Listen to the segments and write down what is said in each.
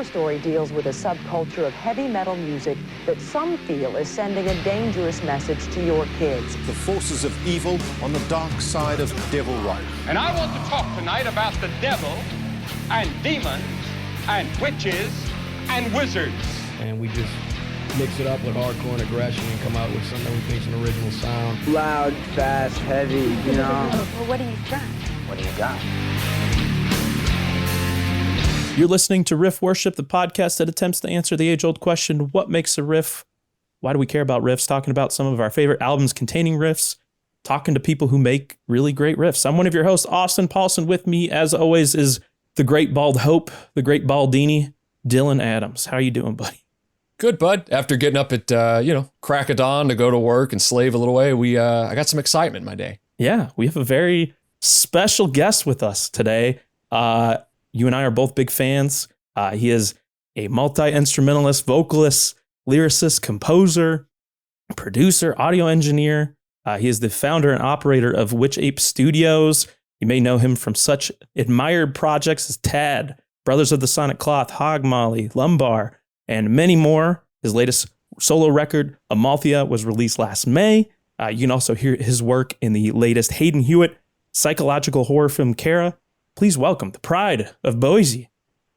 Her story deals with a subculture of heavy metal music that some feel is sending a dangerous message to your kids. The forces of evil on the dark side of devil right. And I want to talk tonight about the devil and demons and witches and wizards. And we just mix it up with hardcore and aggression and come out with something we think's an original sound. Loud, fast, heavy, you know. Well, what do you got? What do you got? You're listening to Riff Worship, the podcast that attempts to answer the age-old question, what makes a riff? Why do we care about riffs? Talking about some of our favorite albums containing riffs, talking to people who make really great riffs. I'm one of your hosts, Austin Paulson. With me, as always, is the great bald hope, the great baldini, Dylan Adams. How are you doing, buddy? Good, bud. After getting up at, crack of dawn to go to work and slave a little way, I got some excitement in my day. Yeah, we have a very special guest with us today. You and I are both big fans. He is a multi-instrumentalist, vocalist, lyricist, composer, producer, audio engineer. He is the founder and operator of Witch Ape Studios. You may know him from such admired projects as Tad, Brothers of the Sonic Cloth, Hog Molly, Lumbar, and many more. His latest solo record, Amalthea, was released last May. You can also hear his work in the latest Hayden Hewitt psychological horror film, Cara. Please welcome the pride of Boise,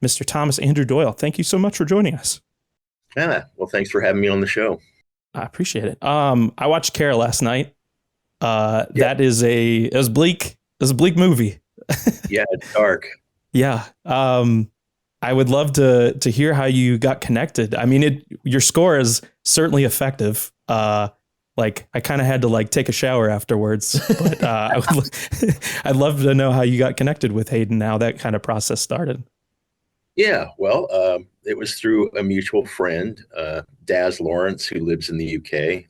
Mr. Thomas Andrew Doyle. Thank you so much for joining us. Yeah, well, thanks for having me on the show. I appreciate it. I watched Cara last night. That is it was bleak. It was a bleak movie. Yeah, it's dark. Yeah. I would love to hear how you got connected. I mean, your score is certainly effective. I kind of had to take a shower afterwards, but I'd love to know how you got connected with Hayden, how that kind of process started. Yeah, well, it was through a mutual friend, Daz Lawrence, who lives in the UK.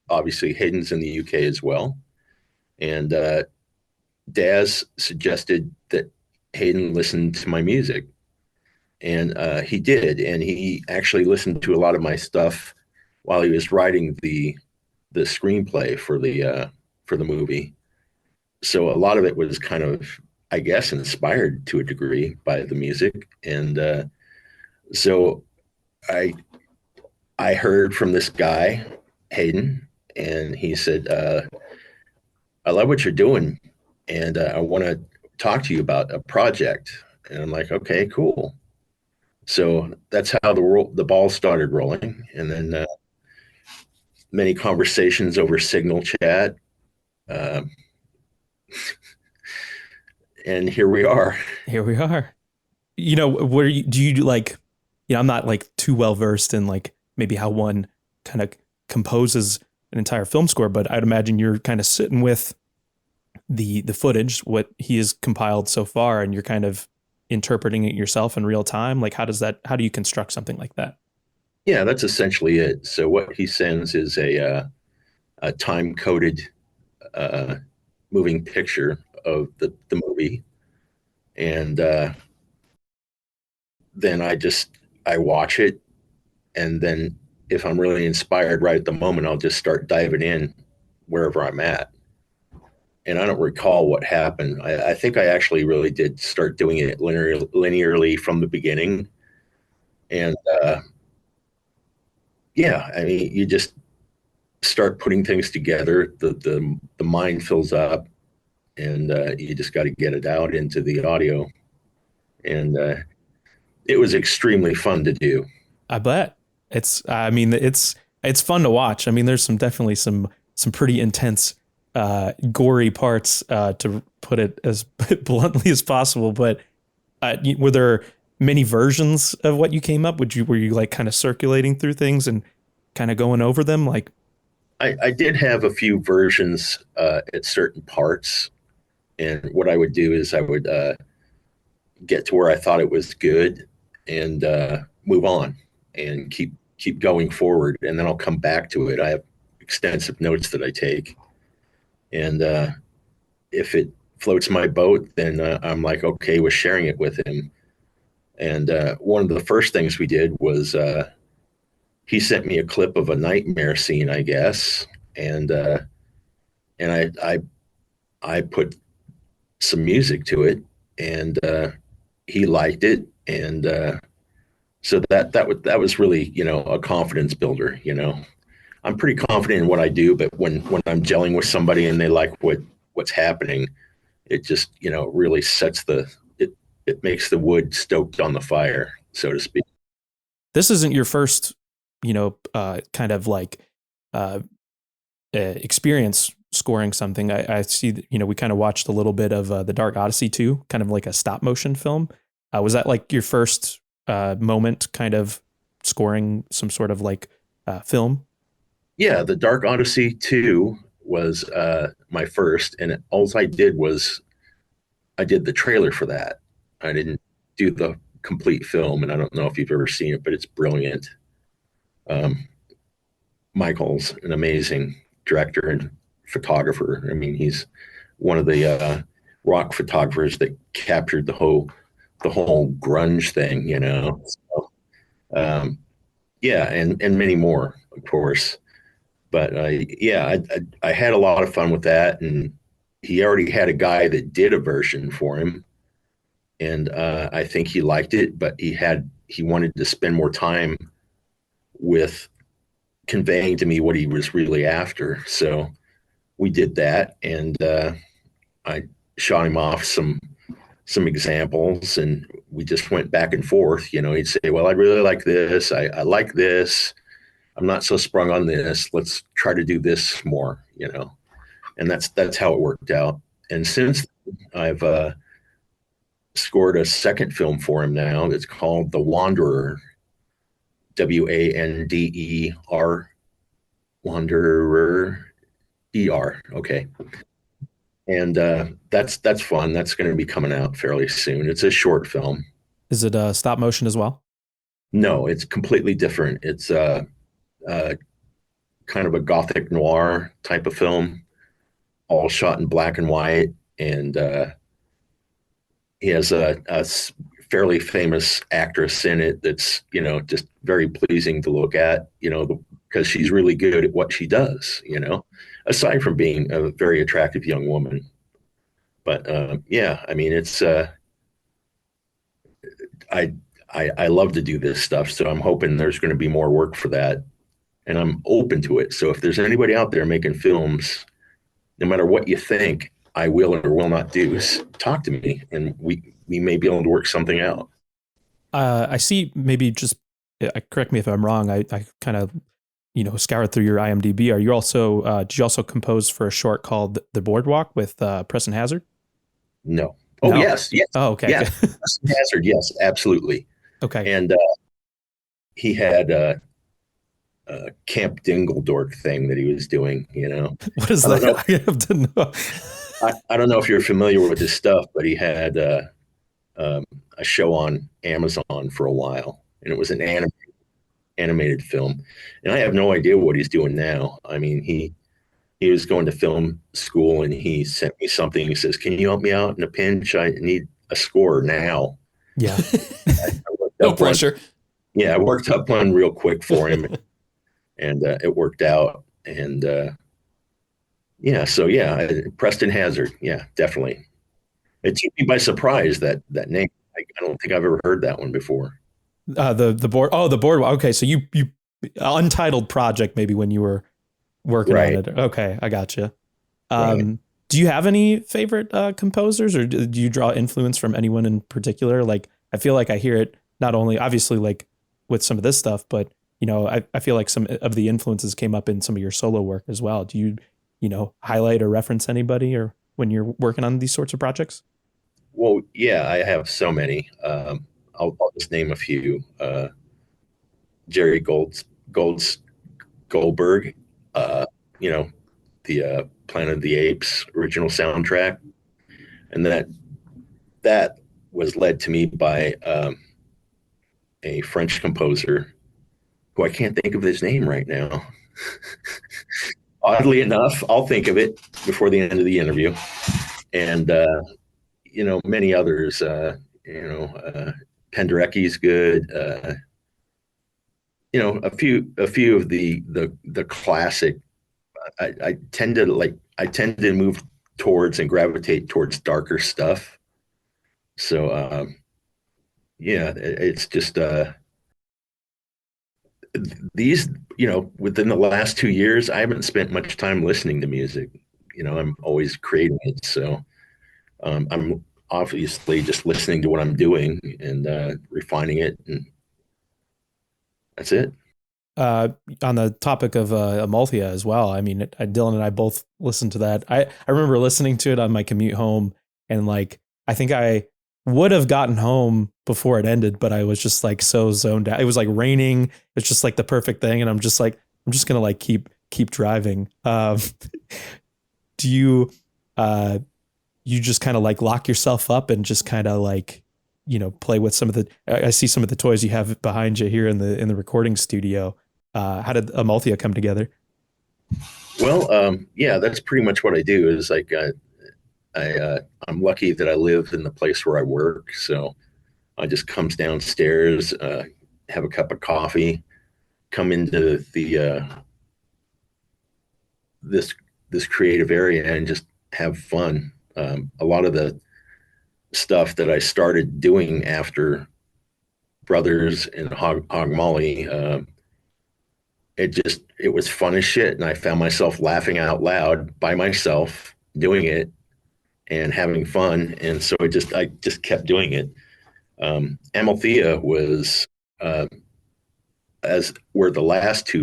Obviously, Hayden's in the UK as well. And Daz suggested that Hayden listen to my music. And he did. And he actually listened to a lot of my stuff while he was writing the screenplay for the movie. So a lot of it was kind of, I guess, inspired to a degree by the music. And so I heard from this guy, Hayden, and he said, I love what you're doing, and I want to talk to you about a project. And I'm like, okay, cool. So that's how the ball started rolling. And then many conversations over Signal chat. And here we are. Here we are. I'm not too well versed in maybe how one kind of composes an entire film score, but I'd imagine you're kind of sitting with the footage, what he has compiled so far, and you're kind of interpreting it yourself in real time. How do you construct something like that? Yeah, that's essentially it. So what he sends is a time-coded moving picture of the movie. And then I watch it. And then if I'm really inspired right at the moment, I'll just start diving in wherever I'm at. And I don't recall what happened. I think I actually really did start doing it linearly from the beginning. And you just start putting things together. The mind fills up, and you just got to get it out into the audio. And it was extremely fun to do. I bet. It's fun to watch. I mean, there's definitely some pretty intense, gory parts, to put it as bluntly as possible. But were there many versions of what you came up? Were you kind of circulating through things and kind of going over them? I did have a few versions at certain parts, and what I would do is I would get to where I thought it was good and move on and keep going forward, and then I'll come back to it. I have extensive notes that I take, and if it floats my boat, then I'm okay with sharing it with him. And one of the first things we did was he sent me a clip of a nightmare scene, I guess, and I put some music to it, and he liked it, and So that was really, a confidence builder. I'm pretty confident in what I do, but when I'm gelling with somebody and they like what's happening, it just, really sets it makes the wood stoked on the fire, so to speak. This isn't your first, kind of like experience scoring something. I see that, we kind of watched a little bit of The Dark Odyssey 2, kind of like a stop motion film. Was that like your first moment kind of scoring some sort of like film? Yeah, The Dark Odyssey 2 was my first, and all I did was I did the trailer for that. I didn't do the complete film, and I don't know if you've ever seen it, but it's brilliant. Michael's an amazing director and photographer. I mean, he's one of the rock photographers that captured the whole grunge thing, So, yeah, and many more, of course. But yeah, I had a lot of fun with that, and he already had a guy that did a version for him, and I think he liked it, but he wanted to spend more time with conveying to me what he was really after. So we did that, and I shot him off some examples, and we just went back and forth. He'd say, well, I really like this. I like this. I'm not so sprung on this. Let's try to do this more, and that's how it worked out. And since then, I've scored a second film for him now. It's called The Wanderer, Wander, Wanderer, ER. Okay. And that's fun. That's going to be coming out fairly soon. It's a short film. Is it stop motion as well? No, it's completely different. It's kind of a gothic noir type of film, all shot in black and white. And he has a fairly famous actress in it that's, just very pleasing to look at, because she's really good at what she does, aside from being a very attractive young woman. But yeah, I mean, it's I love to do this stuff, so I'm hoping there's going to be more work for that, and I'm open to it. So if there's anybody out there making films, no matter what you think I will or will not do, talk to me, and we may be able to work something out. I see. Maybe just correct me if I'm wrong. I kind of scoured through your IMDb. Are you also did you also compose for a short called The Boardwalk with Preston Hazard? No. Oh, no? yes. Oh, okay. Yeah. Preston Hazard. Yes, absolutely. Okay. And he had a Camp Dingledork thing that he was doing, What is that? I have to know. I don't know if you're familiar with his stuff, but he had a show on Amazon for a while, and it was an animated film. And I have no idea what he's doing now. I mean, he was going to film school, and he sent me something. He says, "Can you help me out in a pinch? I need a score now." Yeah. No pressure. Yeah, I worked up one real quick for him, and it worked out. And yeah, so yeah, Preston Hazard. Yeah, definitely. It took me by surprise, that name. I don't think I've ever heard that one before. The board. Oh, The Boardwalk. Okay, so you untitled project maybe when you were working on it. Okay, I gotcha. Right. Do you have any favorite composers, or do you draw influence from anyone in particular? Like, I feel like I hear it not only obviously like with some of this stuff, but I feel like some of the influences came up in some of your solo work as well. Do you highlight or reference anybody or when you're working on these sorts of projects? Well, yeah, I have so many. I'll just name a few. Jerry Goldberg, the Planet of the Apes original soundtrack, and that was led to me by a French composer who I can't think of his name right now. Oddly enough, I'll think of it before the end of the interview. And many others. Penderecki's good. A few of the classic. I tend to move towards and gravitate towards darker stuff. So yeah, it's just these, within the last 2 years, I haven't spent much time listening to music. I'm always creating it. So I'm obviously just listening to what I'm doing and refining it. And that's it. On the topic of Amalthea as well, I mean, Dylan and I both listened to that. I remember listening to it on my commute home, and like, I think I would have gotten home before it ended, but I was just like so zoned out. It was like raining. It's just like the perfect thing. And I'm just like, I'm just going to like keep driving. Do you, you just kind of like lock yourself up and just kind of like, play with some of the, I see some of the toys you have behind you here in the recording studio. How did Amalthea come together? Well, yeah, that's pretty much what I do is like, I'm lucky that I live in the place where I work. So I just comes downstairs, have a cup of coffee, come into the, this creative area and just have fun. A lot of the stuff that I started doing after Brothers and Hog Molly, it was fun as shit. And I found myself laughing out loud by myself doing it and having fun. And so I just kept doing it. Amalthea was, as were the last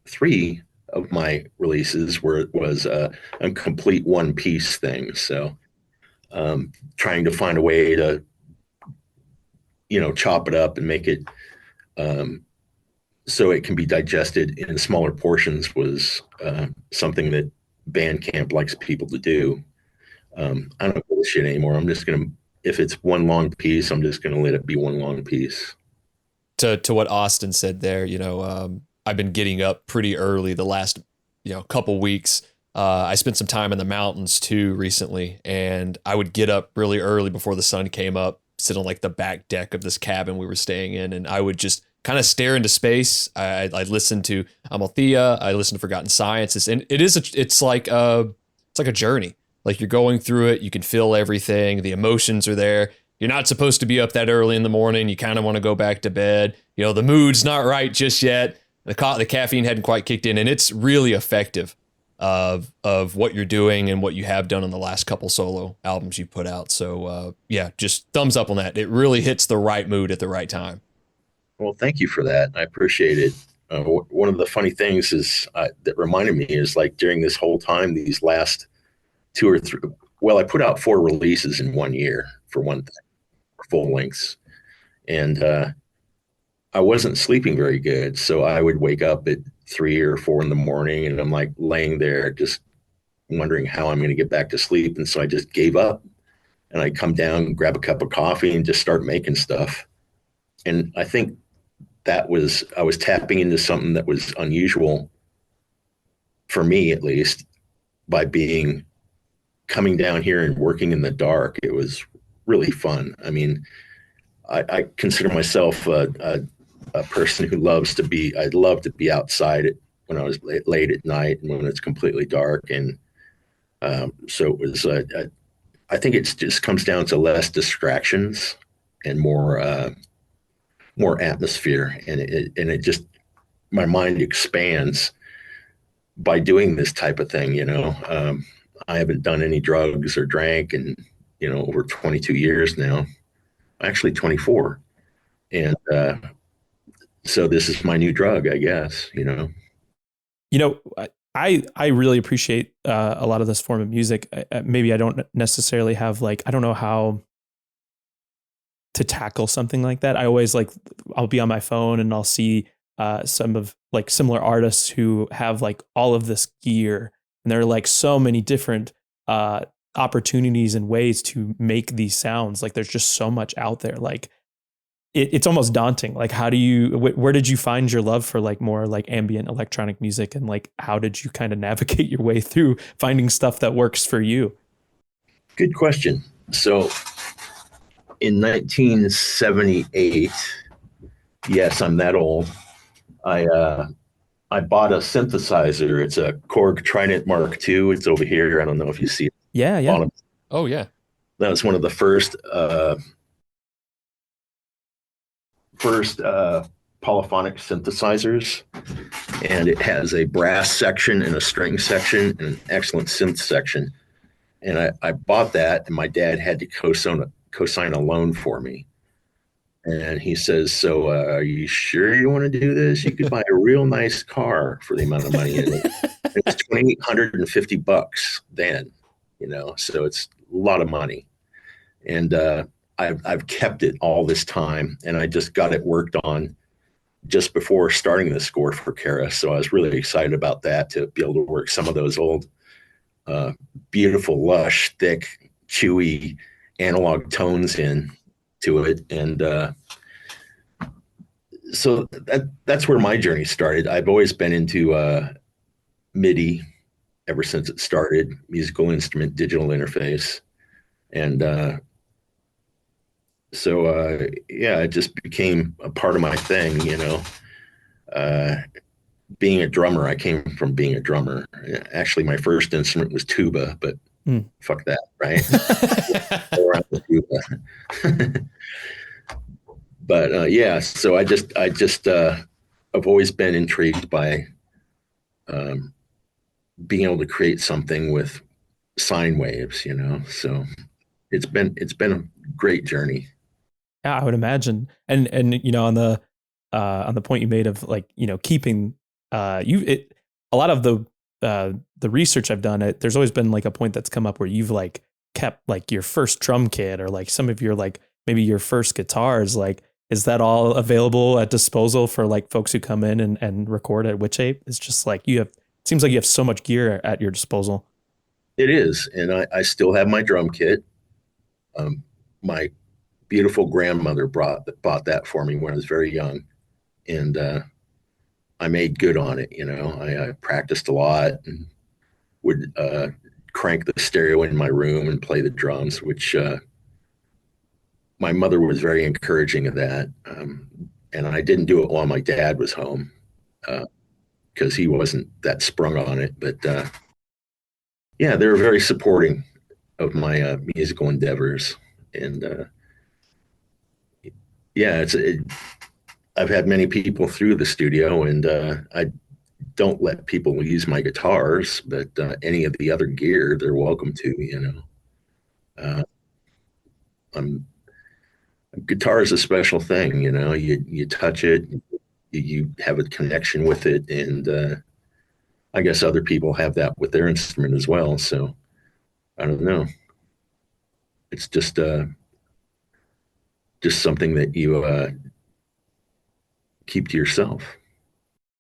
three of my releases where it was a complete one piece thing. So, trying to find a way to, chop it up and make it, so it can be digested in smaller portions was, something that Bandcamp likes people to do. I don't give a shit anymore. I'm just going to, if it's one long piece, I'm just going to let it be one long piece. To what Austin said there, I've been getting up pretty early the last, couple weeks. I spent some time in the mountains too recently, and I would get up really early before the sun came up, sit on like the back deck of this cabin we were staying in, and I would just kind of stare into space. I'd listen to Amalthea. I listened to Forgotten Sciences, and it's like a journey. Like you're going through it, you can feel everything. The emotions are there. You're not supposed to be up that early in the morning. You kind of want to go back to bed. The mood's not right just yet. The caffeine hadn't quite kicked in, and it's really effective of what you're doing and what you have done on the last couple solo albums you put out. So yeah, just thumbs up on that. It really hits the right mood at the right time. Well, thank you for that. I appreciate it. One of the funny things is that reminded me is like during this whole time, these last 2 or 3, well, I put out 4 releases in 1 year for one thing, full lengths. And I wasn't sleeping very good. So I would wake up at 3 or 4 in the morning and I'm like laying there just wondering how I'm going to get back to sleep. And so I just gave up and I come down, grab a cup of coffee and just start making stuff. And I think I was tapping into something that was unusual for me, at least, by coming down here and working in the dark. It was really fun. I mean, I consider myself a person who I'd love to be outside when I was late at night and when it's completely dark. And so it was, I think it just comes down to less distractions and more atmosphere. And it just, my mind expands by doing this type of thing. I haven't done any drugs or drank in, over 22 years now, actually 24. And, so this is my new drug, I guess, I really appreciate a lot of this form of music. Maybe I don't necessarily have I don't know how to tackle something like that. I always I'll be on my phone and I'll see some of similar artists who have all of this gear, and there are so many different opportunities and ways to make these sounds. There's just so much out there. It's almost daunting. Where did you find your love for more ambient electronic music, and how did you kind of navigate your way through finding stuff that works for you? Good question. So in 1978, yes, I'm that old. I bought a synthesizer. It's a Korg Trident Mark II. It's over here. I don't know if you see it. Yeah. Oh yeah. That was one of the first polyphonic synthesizers, and it has a brass section and a string section and an excellent synth section. And I bought that, and my dad had to co-sign a loan for me. And he says, so are you sure you want to do this? You could buy a real nice car for the amount of money in it. It was $2,850 then, so it's a lot of money. And I've kept it all this time, and I just got it worked on just before starting the score for Cara. So I was really excited about that, to be able to work some of those old, beautiful, lush, thick, chewy analog tones into it. And so that's where my journey started. I've always been into MIDI ever since it started, musical instrument, digital interface. And it just became a part of my thing, being a drummer. I came from being a drummer. Actually, my first instrument was tuba, but fuck that, right? But so I've always been intrigued by being able to create something with sine waves, so it's been a great journey. Yeah, I would imagine. And on the point you made of keeping a lot of the research I've done, there's always been a point that's come up where you've kept your first drum kit, or some of your maybe your first guitars. Is that all available at disposal for folks who come in and record at Witch Ape? It's just it seems like you have so much gear at your disposal. It is. And I still have my drum kit. My beautiful grandmother bought that for me when I was very young. And I made good on it. I practiced a lot and would crank the stereo in my room and play the drums, which my mother was very encouraging of that. And I didn't do it while my dad was home, because he wasn't that sprung on it. But they were very supporting of my musical endeavors. And I've had many people through the studio, and I don't let people use my guitars, but any of the other gear, they're welcome to. Guitar is a special thing. You touch it, you have a connection with it, and I guess other people have that with their instrument as well. So I don't know. It's just something that you keep to yourself.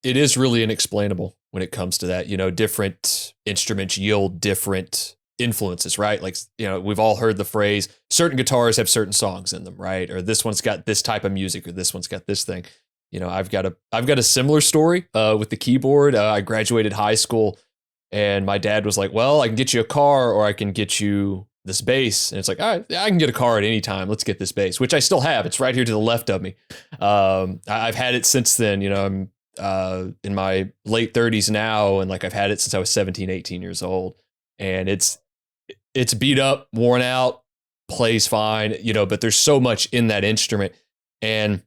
It is really inexplainable when it comes to that. Different instruments yield different influences, right? We've all heard the phrase, certain guitars have certain songs in them, right? Or this one's got this type of music, or this one's got this thing. I've got a similar story with the keyboard. I graduated high school, and my dad was like, well, I can get you a car, or I can get you this bass. And it's like, all right, I can get a car at any time. Let's get this bass, which I still have. It's right here to the left of me. I've had it since then. I'm in my late 30s now, and I've had it since I was 17, 18 years old. And it's beat up, worn out, plays fine, but there's so much in that instrument. And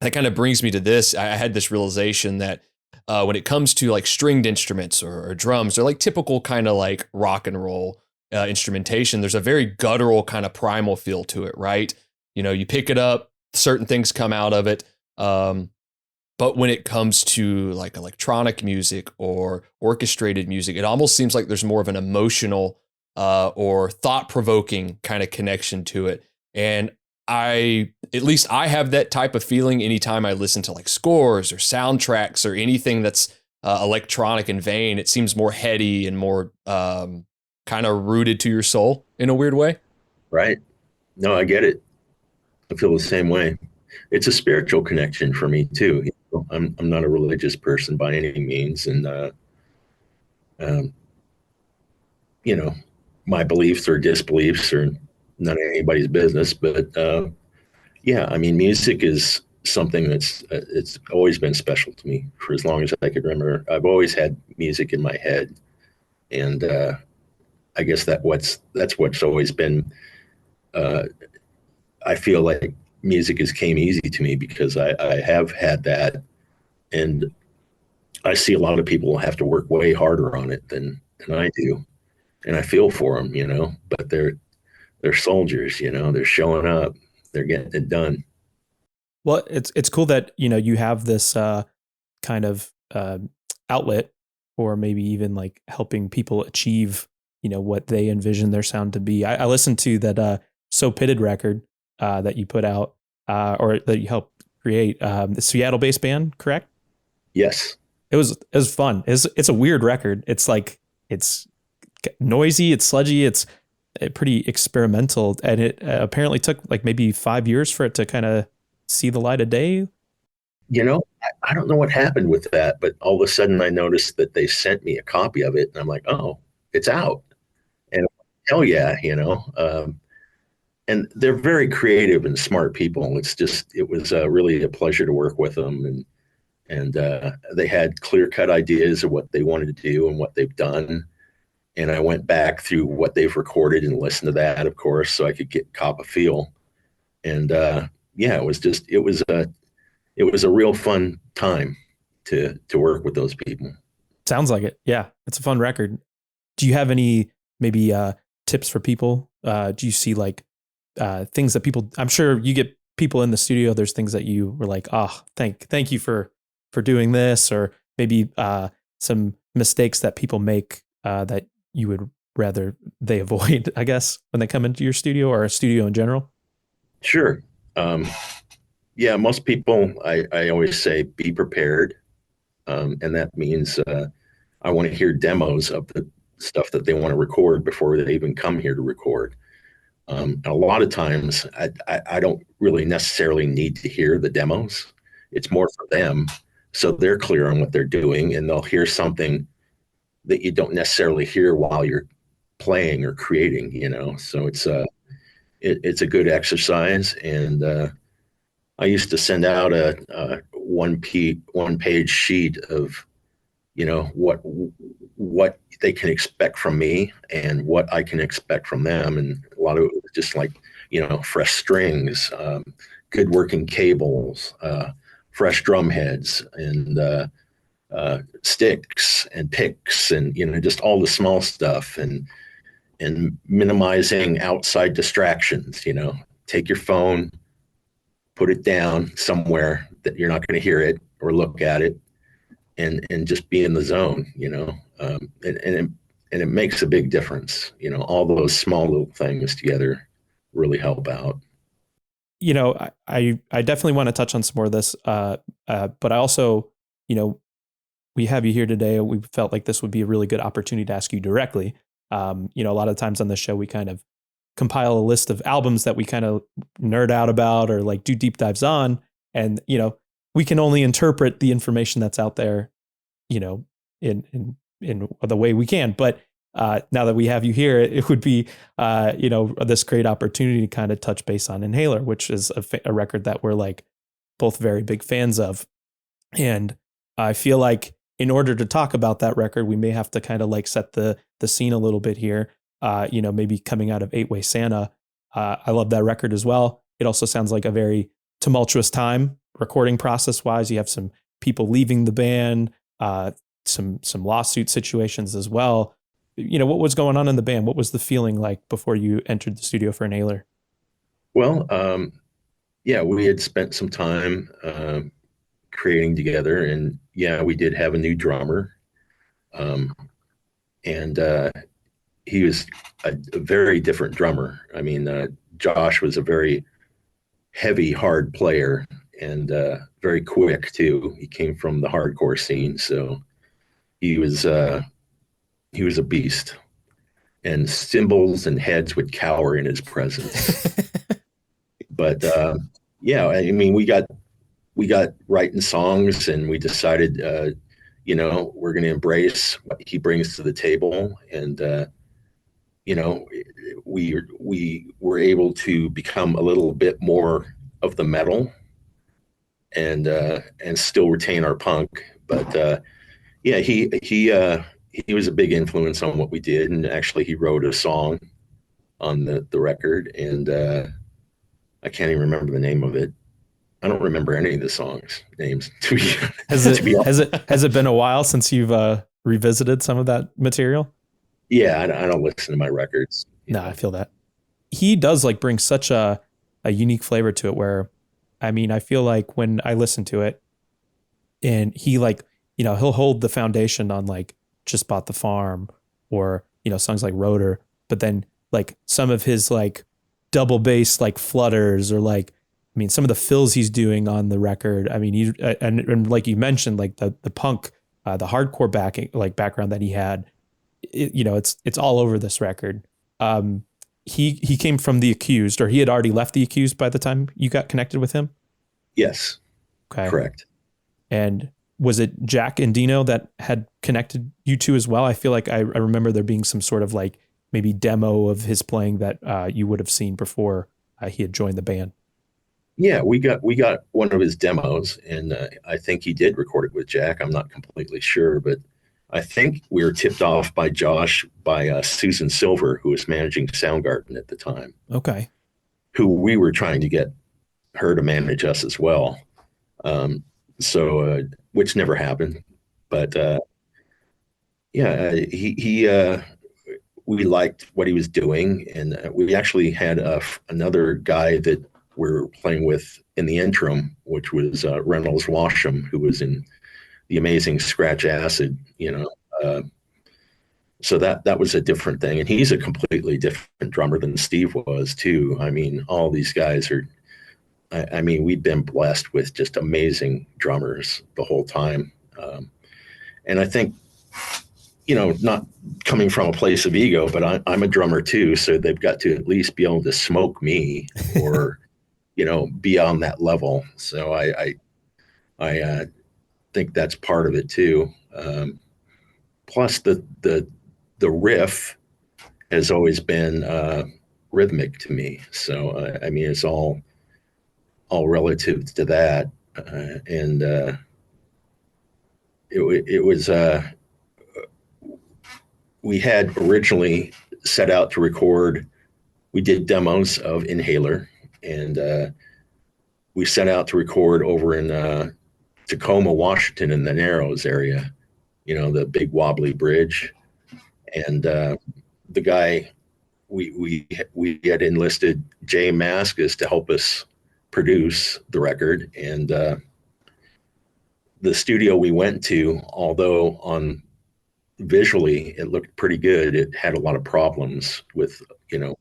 that kind of brings me to this. I had this realization that when it comes to stringed instruments or drums, they're typical kind of rock and roll instrumentation. There's a very guttural kind of primal feel to it, right? You pick it up, certain things come out of it. But when it comes to electronic music or orchestrated music, it almost seems like there's more of an emotional or thought-provoking kind of connection to it. And I have that type of feeling anytime I listen to scores or soundtracks or anything that's electronic in vein. It seems more heady and more kind of rooted to your soul in a weird way. Right. No, I get it. I feel the same way. It's a spiritual connection for me too. I'm not a religious person by any means, and my beliefs or disbeliefs are none of anybody's business. But music is something that's it's always been special to me for as long as I could remember. I've always had music in my head, and I guess that's what's always been. I feel like music has came easy to me because I have had that, and I see a lot of people have to work way harder on it than I do, and I feel for them, but they're soldiers, they're showing up, they're getting it done. Well, it's cool that, you have this kind of outlet, or maybe even like helping people achieve, what they envision their sound to be. I listened to that So Pitted record that you put out, or that you helped create, the Seattle-based band, correct? Yes. It was fun. It's a weird record. It's like, it's noisy, it's sludgy, it's pretty experimental, and it apparently took like maybe 5 years for it to kind of see the light of day. I don't know what happened with that, but all of a sudden I noticed that they sent me a copy of it, and I'm like, oh, it's out. And hell yeah, and they're very creative and smart people. It was really a pleasure to work with them. And they had clear-cut ideas of what they wanted to do and what they've done. And I went back through what they've recorded and listened to that, of course, so I could cop a feel. And it was a real fun time to work with those people. Sounds like it. Yeah, it's a fun record. Do you have any maybe tips for people? Do you see like things that people? I'm sure you get people in the studio. There's things that you were like, thank you for doing this, or maybe some mistakes that people make that you would rather they avoid, I guess, when they come into your studio or a studio in general. Sure. Yeah, most people, I always say, be prepared. And that means I want to hear demos of the stuff that they want to record before they even come here to record. A lot of times, I don't really necessarily need to hear the demos. It's more for them, so they're clear on what they're doing, and they'll hear something that you don't necessarily hear while you're playing or creating, So it's a good exercise, and I used to send out a one-page sheet of, what they can expect from me and what I can expect from them. And a lot of it was just like, fresh strings, good working cables, fresh drum heads, and sticks and picks, and, just all the small stuff, and minimizing outside distractions. Take your phone, put it down somewhere that you're not going to hear it or look at it, and just be in the zone, and it makes a big difference. All those small little things together really help out. I definitely want to touch on some more of this, but I also, we have you here today. We felt like this would be a really good opportunity to ask you directly. A lot of times on the show, we kind of compile a list of albums that we kind of nerd out about or like do deep dives on. And, we can only interpret the information that's out there, in the way we can. But now that we have you here, it would be, this great opportunity to kind of touch base on Inhaler, which is a record that we're like both very big fans of. And I feel like in order to talk about that record, we may have to kind of like set the scene a little bit here. Maybe coming out of 8-Way Santa. I love that record as well. It also sounds like a very tumultuous time recording process wise. You have some people leaving the band, some lawsuit situations as well. What was going on in the band? What was the feeling like before you entered the studio for Inhaler? Well, we had spent some time creating together, and we did have a new drummer. And he was a very different drummer. I mean, Josh was a very heavy, hard player, and very quick too. He came from the hardcore scene, so he was a beast. And cymbals and heads would cower in his presence. But I mean, we got writing songs, and we decided, we're going to embrace what he brings to the table, and we were able to become a little bit more of the metal, and still retain our punk. But he was a big influence on what we did, and actually he wrote a song on the record, and I can't even remember the name of it. I don't remember any of the songs names. Has it been a while since you've revisited some of that material? Yeah, I don't listen to my records. No, I feel that. He does like bring such a unique flavor to it where, I mean, I feel like when I listen to it and he like, you know, he'll hold the foundation on like Just Bought the Farm or, you know, songs like Rotor, but then like some of his like double bass like flutters or like, I mean, some of the fills he's doing on the record. I mean, and like you mentioned, like the punk, the hardcore background that he had, you know, it's all over this record. He came from the Accüsed, or he had already left the Accüsed by the time you got connected with him? Yes. Okay. Correct. And was it Jack and Dino that had connected you two as well? I feel like I remember there being some sort of like maybe demo of his playing that you would have seen before he had joined the band. Yeah, we got one of his demos, and I think he did record it with Jack. I'm not completely sure, but I think we were tipped off by Josh by Susan Silver, who was managing Soundgarden at the time. Okay. Who we were trying to get her to manage us as well. Which never happened, but we liked what he was doing, and we actually had another guy that we're playing with in the interim, which was Reynolds Washam, who was in the amazing Scratch Acid, you know. So that was a different thing, and he's a completely different drummer than Steve was too. I mean, all these guys are. I mean, we've been blessed with just amazing drummers the whole time, and I think, you know, not coming from a place of ego, but I'm a drummer too, so they've got to at least be able to smoke me or, you know, be on that level. So I think that's part of it too. Plus the riff has always been rhythmic to me. So I mean, it's all relative to that, and it was. We had originally set out to record. We did demos of Inhaler, and we set out to record over in Tacoma, Washington, in the Narrows area. You know, the big wobbly bridge, and the guy we had enlisted Jay Mascis to help us produce the record, and the studio we went to, although on visually it looked pretty good, it had a lot of problems with, you know,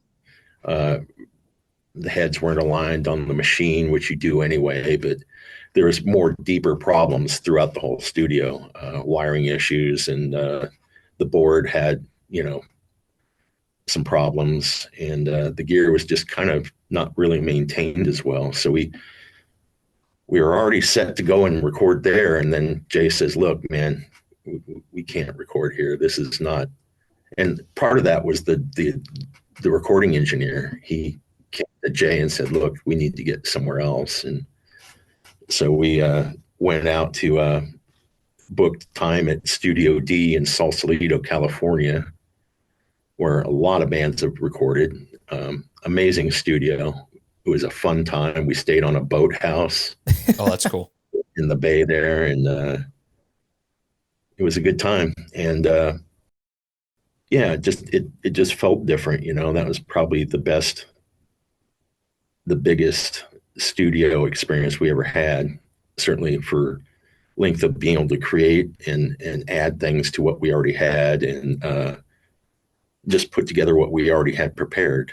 the heads weren't aligned on the machine, which you do anyway, but there was more deeper problems throughout the whole studio, wiring issues, and the board had, you know, some problems, and the gear was just kind of not really maintained as well. So we were already set to go and record there, and then Jay says, "Look, man, we can't record here. This is not." And part of that was the recording engineer. He came to Jay and said, "Look, we need to get somewhere else." And so we went out to book time at Studio D in Sausalito, California, where a lot of bands have recorded. Amazing studio. It was a fun time. We stayed on a boathouse. Oh, that's cool. In the bay there, and it was a good time. And yeah, it just felt different, you know. That was probably the biggest studio experience we ever had, certainly for length of being able to create and add things to what we already had, and just put together what we already had prepared.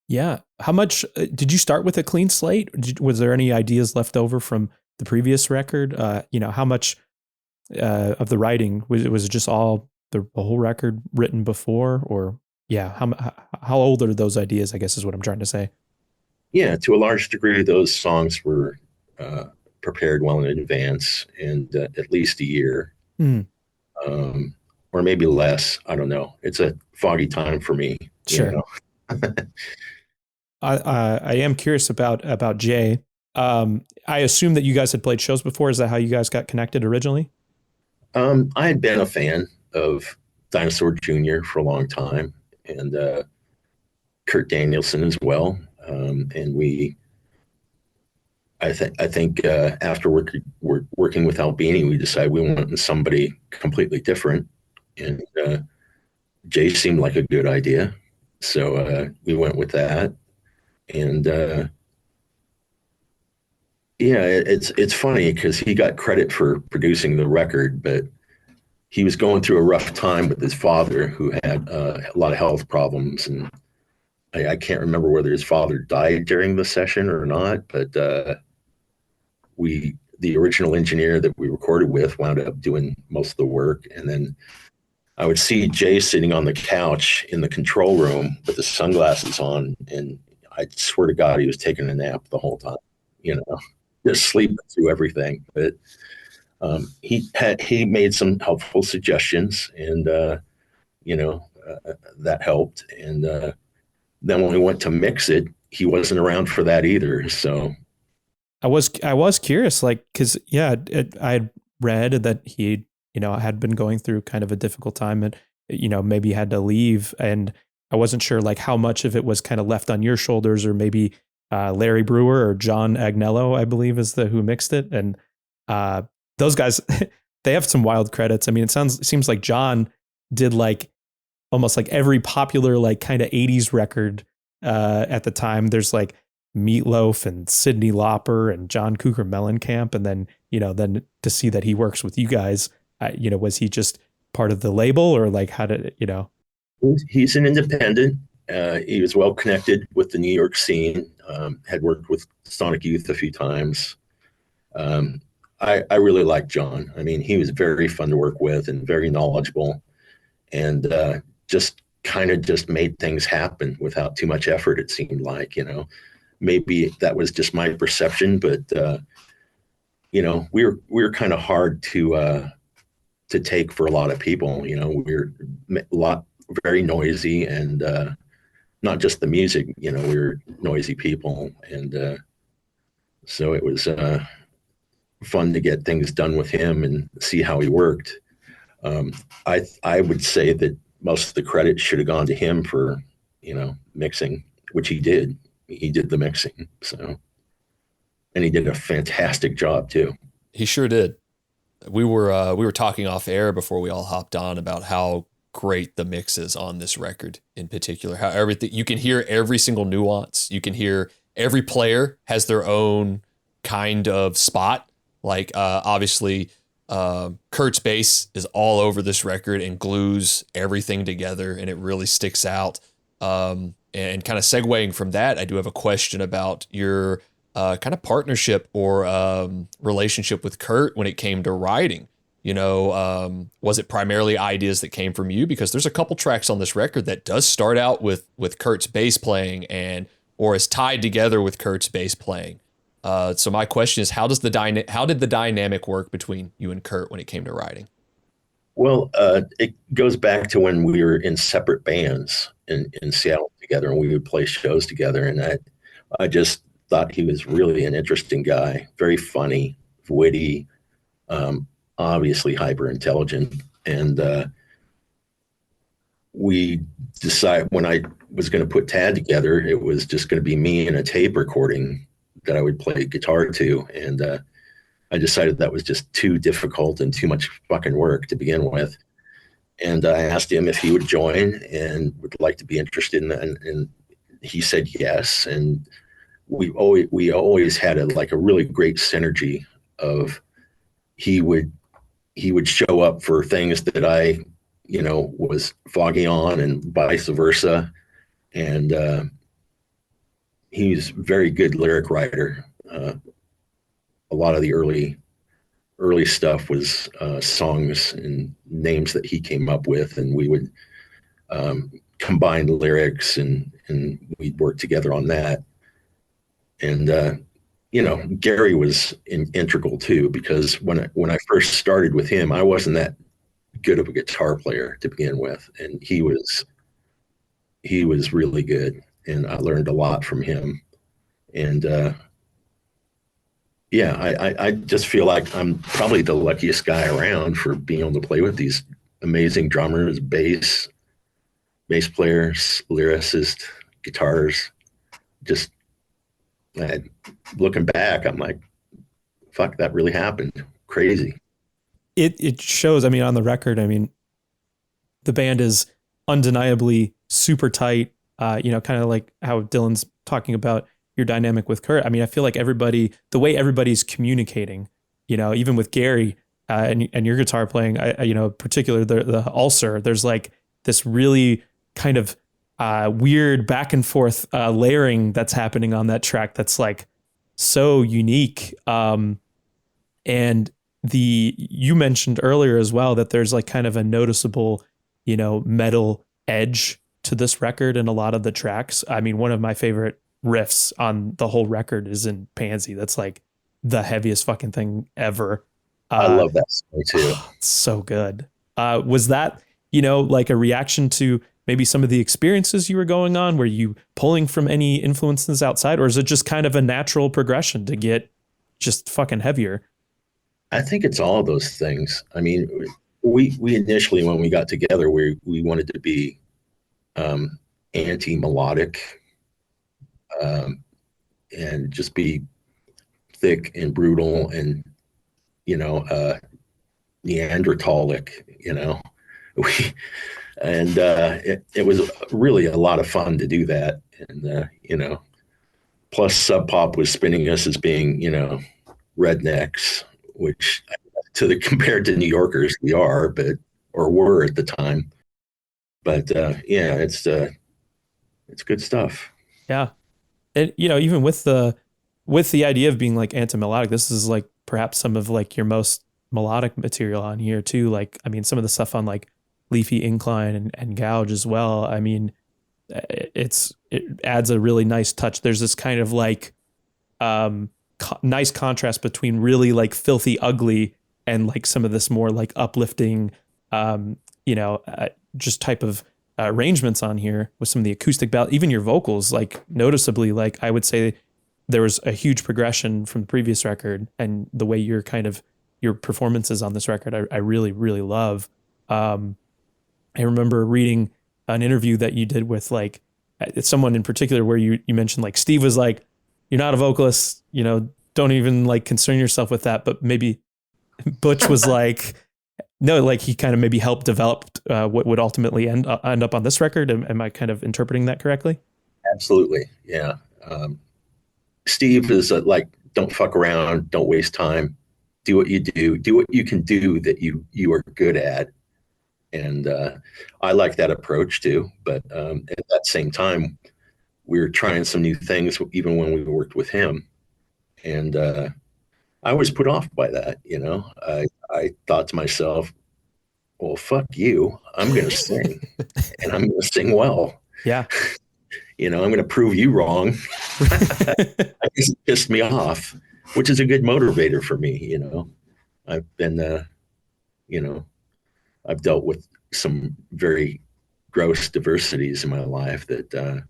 Yeah. How much did you start with a clean slate? Was there any ideas left over from the previous record? You know, how much of the writing was it just all the whole record written before, or yeah, how old are those ideas, I guess is what I'm trying to say. Yeah, to a large degree, those songs were prepared well in advance, and at least a year, or maybe less. I don't know. It's a foggy time for me. Sure. You know? I am curious about Jay. I assume that you guys had played shows before. Is that how you guys got connected originally? I had been a fan of Dinosaur Jr. for a long time, and Kurt Danielson as well. And I think after working with Albini, we decided we wanted somebody completely different, and Jay seemed like a good idea, so we went with that. And yeah, it's funny because he got credit for producing the record, but he was going through a rough time with his father, who had a lot of health problems, and I can't remember whether his father died during the session or not, but the original engineer that we recorded with wound up doing most of the work. And then I would see Jay sitting on the couch in the control room with his sunglasses on, and I swear to God, he was taking a nap the whole time, just sleeping through everything. But he made some helpful suggestions, and that helped. And then when we went to mix it, he wasn't around for that either. So I was curious, like, because I had read that he had been going through kind of a difficult time, and maybe had to leave, and I wasn't sure like how much of it was kind of left on your shoulders, or maybe Larry Brewer or John Agnello, I believe, is who mixed it, and those guys they have some wild credits. I mean, it seems like John did like almost like every popular like kind of 80s record at the time. There's like Meatloaf and Cyndi Lauper and John Cougar Mellencamp, and then then to see that he works with you guys, was he just part of the label, or like how did He's an independent. He was well connected with the New York scene. Had worked with Sonic Youth a few times. I really like John. I mean, he was very fun to work with and very knowledgeable, and just kind of just made things happen without too much effort. It seemed like, maybe that was just my perception, but we were kind of hard to take for a lot of people. We were very noisy, and not just the music. We were noisy people, and so it was fun to get things done with him and see how he worked. I would say that most of the credit should have gone to him for mixing, which he did. He did the mixing, so, and he did a fantastic job too. He sure did. We were talking off air before we all hopped on about how great the mix is on this record in particular. How everything, you can hear every single nuance. You can hear every player has their own kind of spot. Like obviously, Kurt's bass is all over this record and glues everything together, and it really sticks out. And kind of segueing from that, I do have a question about your kind of partnership or relationship with Kurt when it came to writing. Was it primarily ideas that came from you? Because there's a couple tracks on this record that does start out with Kurt's bass playing or is tied together with Kurt's bass playing. So my question is, how did the dynamic work between you and Kurt when it came to writing? Well, it goes back to when we were in separate bands in Seattle together, and we would play shows together. And I just thought he was really an interesting guy, very funny, witty, obviously hyper intelligent. And we decided when I was going to put Tad together, it was just going to be me and a tape recording that I would play guitar to. And I decided that was just too difficult and too much fucking work to begin with. And I asked him if he would join and would like to be interested in that. And he said yes. And we always had a really great synergy of he would show up for things that I, was foggy on, and vice versa. And he's a very good lyric writer. A lot of the early stuff was songs and names that he came up with, and we would combine the lyrics, and we'd work together on that. And Gary was integral too, because when I first started with him, I wasn't that good of a guitar player to begin with, and he was really good, and I learned a lot from him. And I just feel like I'm probably the luckiest guy around for being able to play with these amazing drummers, bass players, lyricists, guitars, just looking back, I'm like, fuck, that really happened. Crazy. It shows, I mean, on the record, I mean, the band is undeniably super tight, kind of like how Dylan's talking about your dynamic with Kurt. I mean, I feel like the way everybody's communicating, even with Gary and your guitar playing, particular the ulcer, there's like this really kind of weird back and forth layering that's happening on that track that's like so unique. And you mentioned earlier as well that there's like kind of a noticeable, metal edge to this record and a lot of the tracks. I mean, one of my favorite riffs on the whole record is in Pansy. That's like the heaviest fucking thing ever. I love that song too. So good. Was that, like a reaction to maybe some of the experiences you were going on? Were you pulling from any influences outside, or is it just kind of a natural progression to get just fucking heavier? I think it's all of those things. I mean, we initially, when we got together, we wanted to be anti-melodic and just be thick and brutal and, Neanderthalic, it was really a lot of fun to do that. And, plus Sub Pop was spinning us as being, rednecks, which compared to New Yorkers we are, or were at the time. But yeah, it's good stuff. Yeah. And even with the idea of being like anti-melodic, this is like perhaps some of like your most melodic material on here too. Like, I mean, some of the stuff on like Leafy, Incline and Gouge as well. I mean, it adds a really nice touch. There's this kind of like nice contrast between really like filthy ugly and like some of this more like uplifting just type of arrangements on here with some of the acoustic even your vocals, like noticeably, like I would say there was a huge progression from the previous record, and the way your performances on this record I really, really love. I remember reading an interview that you did with like someone in particular where you mentioned like Steve was like, you're not a vocalist, don't even like concern yourself with that. But maybe Butch was like, no, like he kind of maybe helped develop what would ultimately end up on this record. Am I kind of interpreting that correctly? Absolutely. Yeah. Steve is like, don't fuck around. Don't waste time. Do what you do what you can do that you are good at. And I like that approach too. But at that same time, we were trying some new things even when we worked with him. And I was put off by that. I thought to myself, well, fuck you. I'm going to sing and I'm going to sing well. Yeah. I'm going to prove you wrong. I guess it pissed me off, which is a good motivator for me. I've been, I've dealt with some very gross diversities in my life that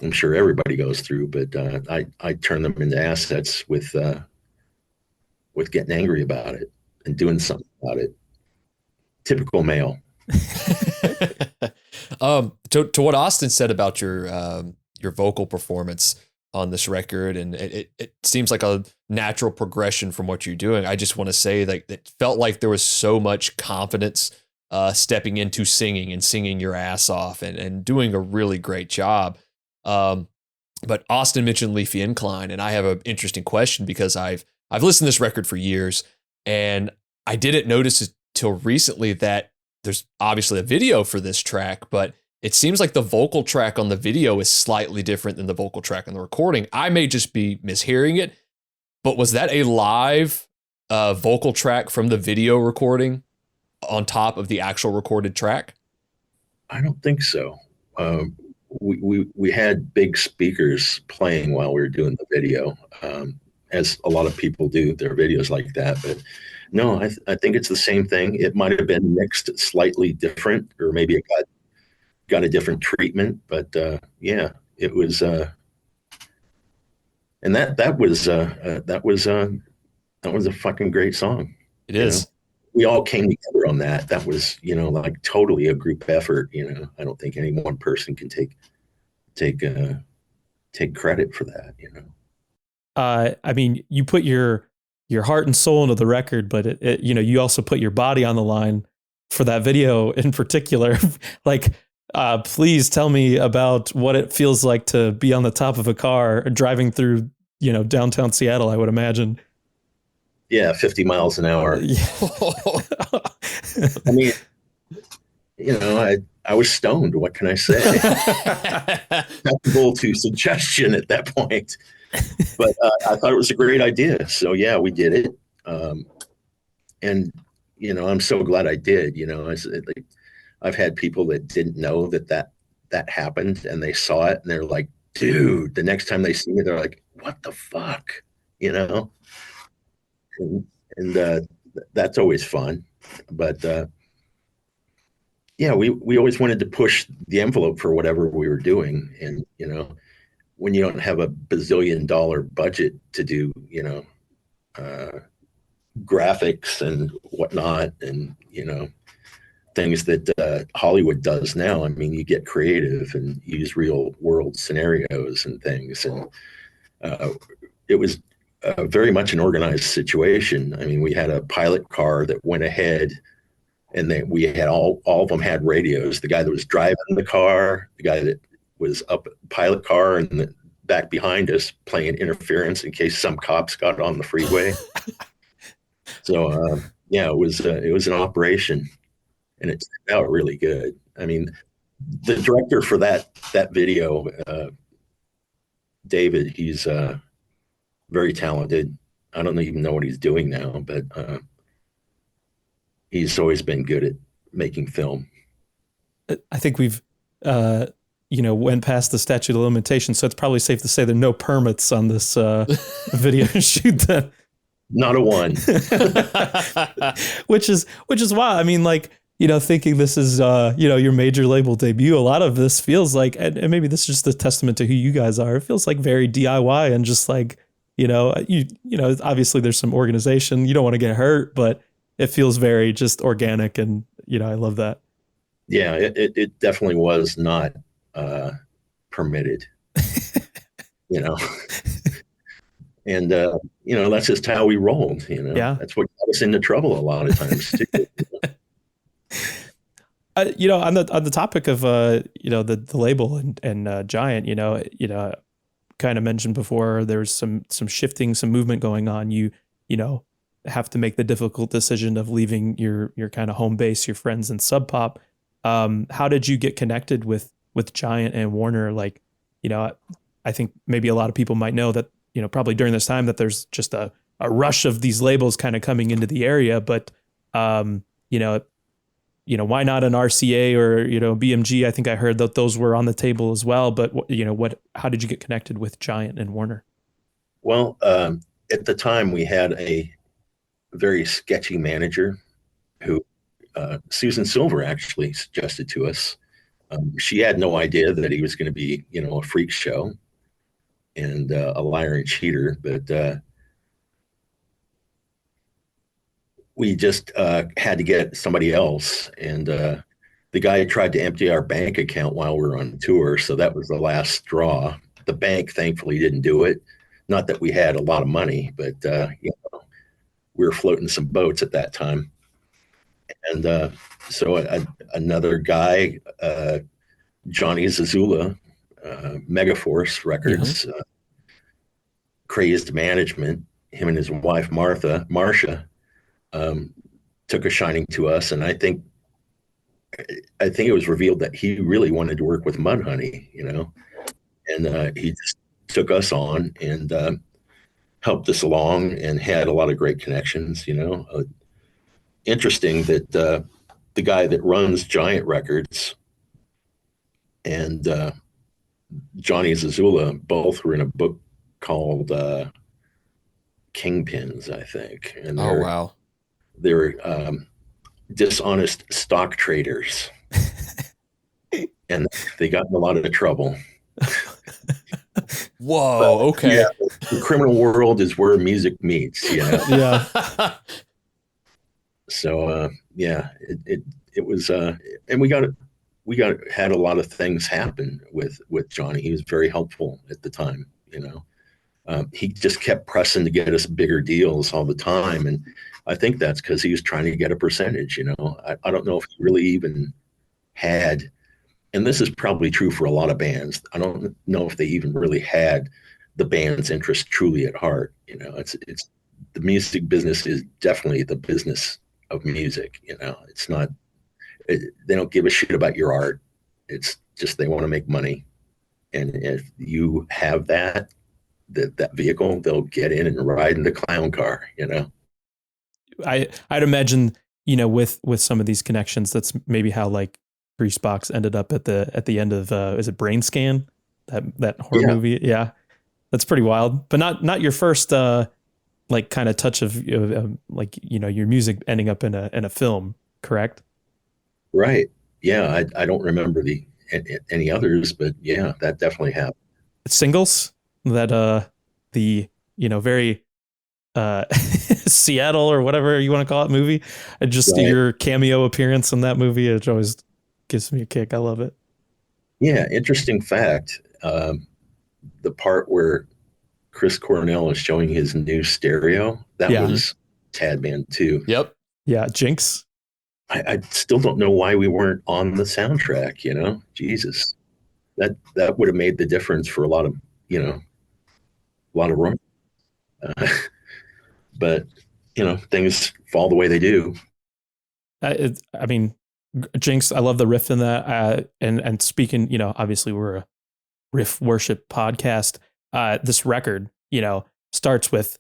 I'm sure everybody goes through, but I turn them into assets with getting angry about it and doing something about it. Typical male. To what Austin said about your vocal performance on this record, and it seems like a natural progression from what you're doing. I just want to say that it felt like there was so much confidence stepping into singing and singing your ass off and doing a really great job. But Austin mentioned Leafy Incline, and I have an interesting question because I've listened to this record for years, and I didn't notice it till recently that there's obviously a video for this track, but it seems like the vocal track on the video is slightly different than the vocal track on the recording. I may just be mishearing it, but was that a live vocal track from the video recording on top of the actual recorded track? I don't think so. We had big speakers playing while we were doing the video, as a lot of people do their videos like that. But no, I think it's the same thing. It might have been mixed slightly different, or maybe it got a different treatment. But yeah, it was, and that was a fucking great song. It is. We all came together on that. That was, like totally a group effort. I don't think any one person can take credit for that. I mean, you put your heart and soul into the record, but you also put your body on the line for that video in particular. Like, please tell me about what it feels like to be on the top of a car driving through, downtown Seattle, I would imagine. Yeah, 50 miles an hour. Yeah. I mean, I was stoned. What can I say? Acceptable to suggestion at that point. But I thought it was a great idea. So, yeah, we did it. And, I'm so glad I did. I've had people that didn't know that happened, and they saw it, and they're like, dude, the next time they see me, they're like, what the fuck? And that's always fun. But yeah, we always wanted to push the envelope for whatever we were doing. And, when you don't have a bazillion-dollar budget to do, graphics and whatnot, and, things that Hollywood does now. I mean, you get creative and use real world scenarios and things. And it was very much an organized situation. I mean, we had a pilot car that went ahead, and we had all of them had radios. The guy that was driving the car, the guy that was up at the pilot car, and the back behind us playing interference in case some cops got on the freeway. So yeah, it was an operation, and it turned out really good. I mean, the director for that video, David, he's very talented. I don't even know what he's doing now, but he's always been good at making film. I think we've, went past the statute of limitations, so it's probably safe to say there are no permits on this video shoot then. Not a one. which is why, I mean, like, thinking this is, your major label debut, a lot of this feels like, and maybe this is just a testament to who you guys are. It feels like very DIY and just like, obviously there's some organization. You don't want to get hurt, but it feels very just organic. And, I love that. Yeah, it definitely was not permitted, and, that's just how we rolled, Yeah. That's what got us into trouble a lot of times too. On the topic of, the label and Giant, kind of mentioned before, there's some shifting, some movement going on. You have to make the difficult decision of leaving your kind of home base, your friends in Sub Pop. How did you get connected with Giant and Warner? Like, I think maybe a lot of people might know that, probably during this time that there's just a rush of these labels kind of coming into the area, but, why not an RCA or, BMG? I think I heard that those were on the table as well, but how did you get connected with Giant and Warner? Well, at the time we had a very sketchy manager who, Susan Silver actually suggested to us. She had no idea that he was going to be, a freak show and a liar and cheater, but we just had to get somebody else. And the guy tried to empty our bank account while we were on tour, so that was the last straw. The bank thankfully didn't do it. Not that we had a lot of money, but we were floating some boats at that time. And so another guy, Johnny Zazula, Megaforce Records, Crazed Management, him and his wife Marcia, took a shining to us. And I think it was revealed that he really wanted to work with Mudhoney, and he just took us on and helped us along and had a lot of great connections. Interesting that the guy that runs Giant Records and Johnny Zazula both were in a book called Kingpins, I think. And oh, wow. They're dishonest stock traders. And they got in a lot of trouble. Whoa, okay. Yeah, the criminal world is where music meets, Yeah. So yeah, it was and we had a lot of things happen with Johnny. He was very helpful at the time, He just kept pressing to get us bigger deals all the time. And I think that's because he was trying to get a percentage, you know. I don't know if he really even had, and this is probably true for a lot of bands. I don't know if they even really had the band's interest truly at heart. You know, it's the music business is definitely the business of music. You know, it's not, they don't give a shit about your art. It's just, they want to make money. And if you have that vehicle, they'll get in and ride in the clown car, you know? I'd imagine, you know, with some of these connections, that's maybe how like Greasebox ended up at the end of is it Brain Scan, that horror movie? Yeah, that's pretty wild. But not your first like kind of touch of like, you know, your music ending up in a film, correct? Right. Yeah, I don't remember any others, but yeah, that definitely happened. Singles that the, you know, very Seattle or whatever you want to call it movie. Just right. Your cameo appearance in that movie, it always gives me a kick. I love it. Yeah, interesting fact. The part where Chris Cornell is showing his new stereo, that was Tad Man too. Yep. Yeah, Jinx. I still don't know why we weren't on the soundtrack, you know? Jesus. That would have made the difference for a lot of, you know, a lot of run. But, you know, things fall the way they do. I mean, Jinx, I love the riff in that. And speaking, you know, obviously we're a riff worship podcast. This record, you know, starts with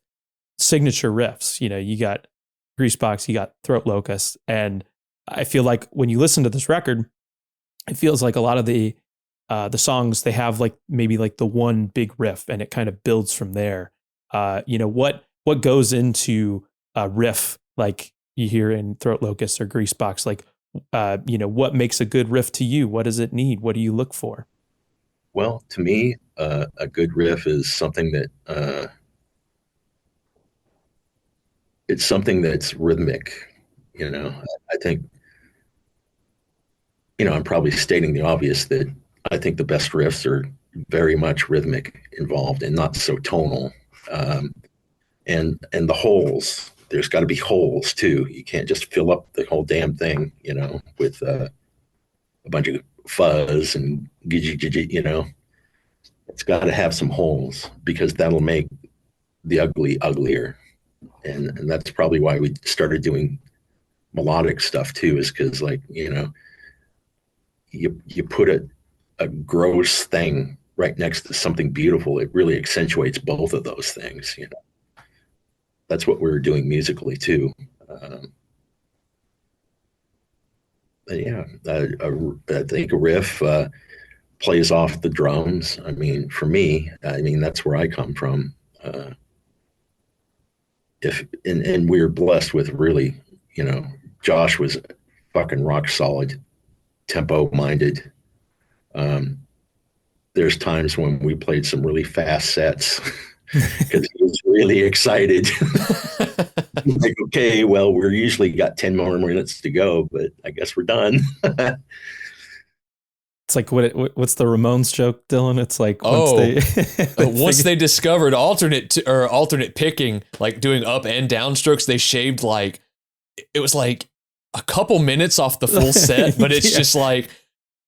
signature riffs. You know, you got Greasebox, you got Throat Locust. And I feel like when you listen to this record, it feels like a lot of the songs, they have like maybe like the one big riff and it kind of builds from there. You know, what goes into a riff like you hear in Throat Locust or Greasebox? Like, you know, what makes a good riff to you? What does it need? What do you look for? Well, to me, a good riff is something that it's something that's rhythmic. You know, I think, you know, I'm probably stating the obvious that I think the best riffs are very much rhythmic involved and not so tonal. And the holes, there's got to be holes too. You can't just fill up the whole damn thing, you know, with a bunch of fuzz and you know. It's got to have some holes because that'll make the ugly uglier. And that's probably why we started doing melodic stuff too, is because, like, you know, you put a gross thing right next to something beautiful, it really accentuates both of those things, you know. That's what we're doing musically too. But yeah, I think a riff plays off the drums. I mean, for me, I mean, that's where I come from. And we're blessed with really, you know, Josh was fucking rock solid, tempo minded. There's times when we played some really fast sets because he was really excited. Like, okay, well, we're usually got 10 more minutes to go, but I guess we're done. It's like what's the Ramones joke, Dylan? It's like once they discovered alternate picking, like doing up and down strokes, they shaved like it was like a couple minutes off the full set, but it's just like,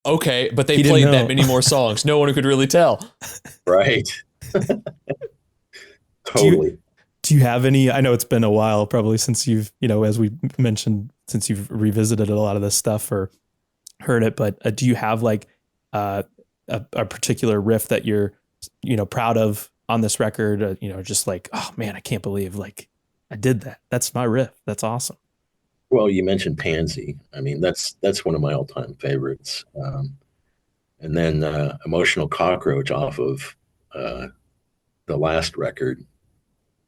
okay, but they played that many more songs. No one could really tell. Right. Totally. Do you have any, I know it's been a while probably since you've, you know, as we mentioned, since you've revisited a lot of this stuff or heard it, but do you have like a particular riff that you're, you know, proud of on this record? You know, just like, oh man, I can't believe like I did that. That's my riff. That's awesome. Well, you mentioned Pansy. I mean, that's one of my all-time favorites. And then Emotional Cockroach off of the last record,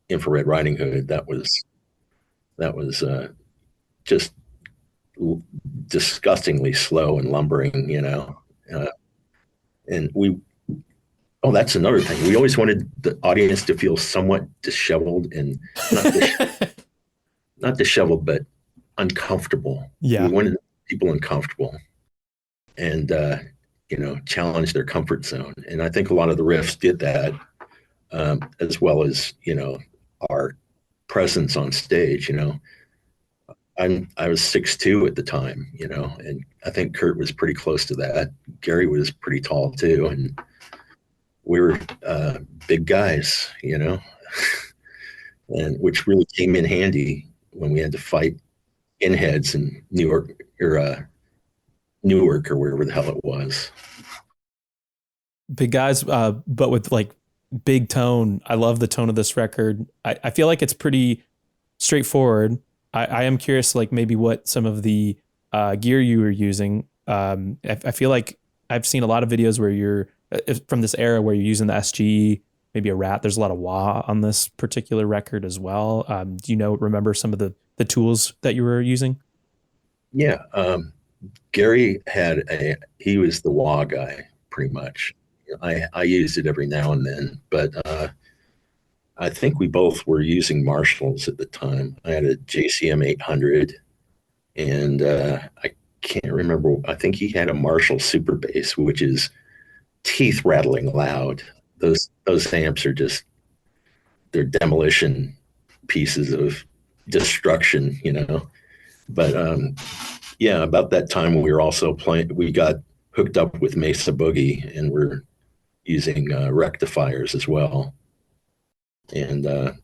Infrared Riding Hood. That was just disgustingly slow and lumbering, you know. And that's another thing. We always wanted the audience to feel somewhat disheveled and not disheveled, but uncomfortable. Yeah. We wanted people uncomfortable and, you know, challenge their comfort zone. And I think a lot of the riffs did that. as well as, our presence on stage. I was 6'2" at the time, and I think Kurt was pretty close to that. Gary was pretty tall too, and we were big guys, and which really came in handy when we had to fight in heads in Newark or wherever the hell it was. Big guys, but with like big tone. I love the tone of this record. I feel like it's pretty straightforward. I am curious, like maybe what some of the gear you were using. I feel like I've seen a lot of videos where you're from this era where you're using the SG, maybe a Rat. There's a lot of wah on this particular record as well. Do you remember some of the tools that you were using? Yeah. Gary he was the wah guy pretty much. I used it every now and then, but I think we both were using Marshalls at the time. I had a JCM 800, and I can't remember. I think he had a Marshall Super Bass, which is teeth rattling loud. Those amps are they're demolition pieces of destruction, But yeah, about that time we were also we got hooked up with Mesa Boogie, and we're using rectifiers as well. And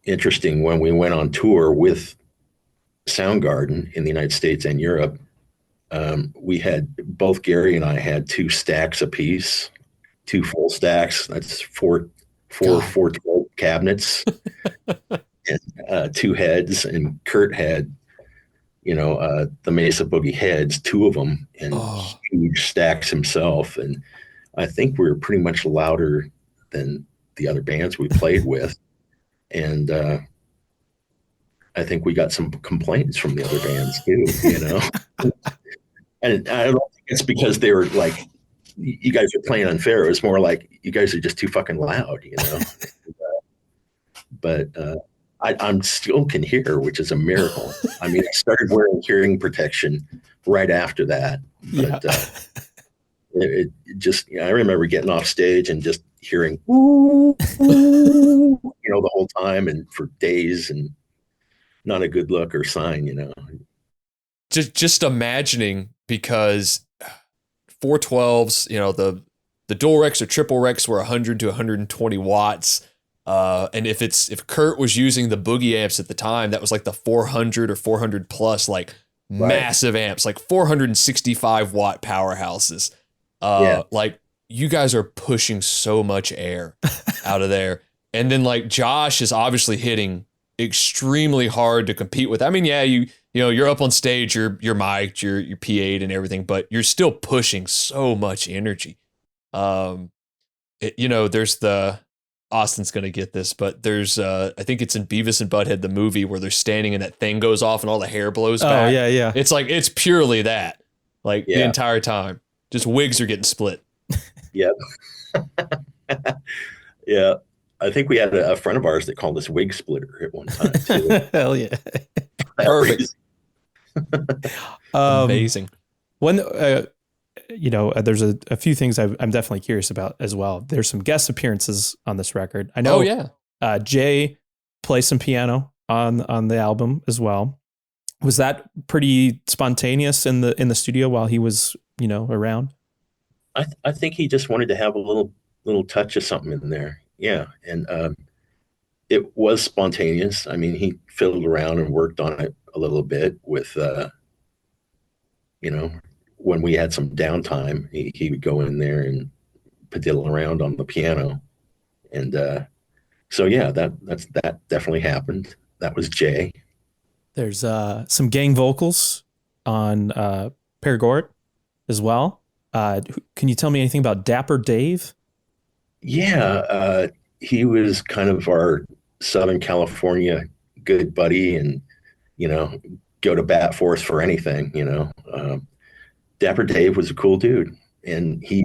interesting, when we went on tour with Soundgarden in the United States and Europe, we had, both Gary and I had 2 stacks apiece, 2 full stacks. That's four 412 cabinets and 2 heads. And Kurt had, the Mesa Boogie heads, 2 of them, and huge stacks himself. And I think we were pretty much louder than the other bands we played with. And I think we got some complaints from the other bands too, And I don't think it's because they were like, you guys are playing unfair. It was more like, you guys are just too fucking loud, But I'm still can hear, which is a miracle. I mean, I started wearing hearing protection right after that. But it just, I remember getting off stage and just hearing, ooh, ooh, the whole time and for days, and not a good look or sign, Just imagining, because 412s, the dual Rex or triple Rex were 100 to 120 watts. And if Kurt was using the Boogie amps at the time, that was like the 400 or 400 plus, like massive amps, like 465 watt powerhouses. Like, you guys are pushing so much air out of there. And then like Josh is obviously hitting extremely hard to compete with. I mean, yeah, you're up on stage, you're mic'd, you're PA'd and everything, but you're still pushing so much energy. There's Austin's going to get this, but there's, I think it's in Beavis and Butthead, the movie, where they're standing and that thing goes off and all the hair blows back. Oh, yeah. It's like, it's purely that, like the entire time. Just wigs are getting split. Yep. Yeah. I think we had a friend of ours that called us wig splitter at one time too. Hell yeah. Perfect. Amazing. When, there's a few things I'm definitely curious about as well. There's some guest appearances on this record. I know. Oh, yeah. Jay plays some piano on the album as well. Was that pretty spontaneous in the studio while he was, around? I think he just wanted to have a little touch of something in there. Yeah. And it was spontaneous. I mean, he fiddled around and worked on it a little bit with, when we had some downtime, he would go in there and padiddle around on the piano. And so, yeah, that definitely happened. That was Jay. There's some gang vocals on Perigord as well. Can you tell me anything about Dapper Dave? Yeah, he was kind of our Southern California good buddy, and go to bat for us for anything. Dapper Dave was a cool dude, and he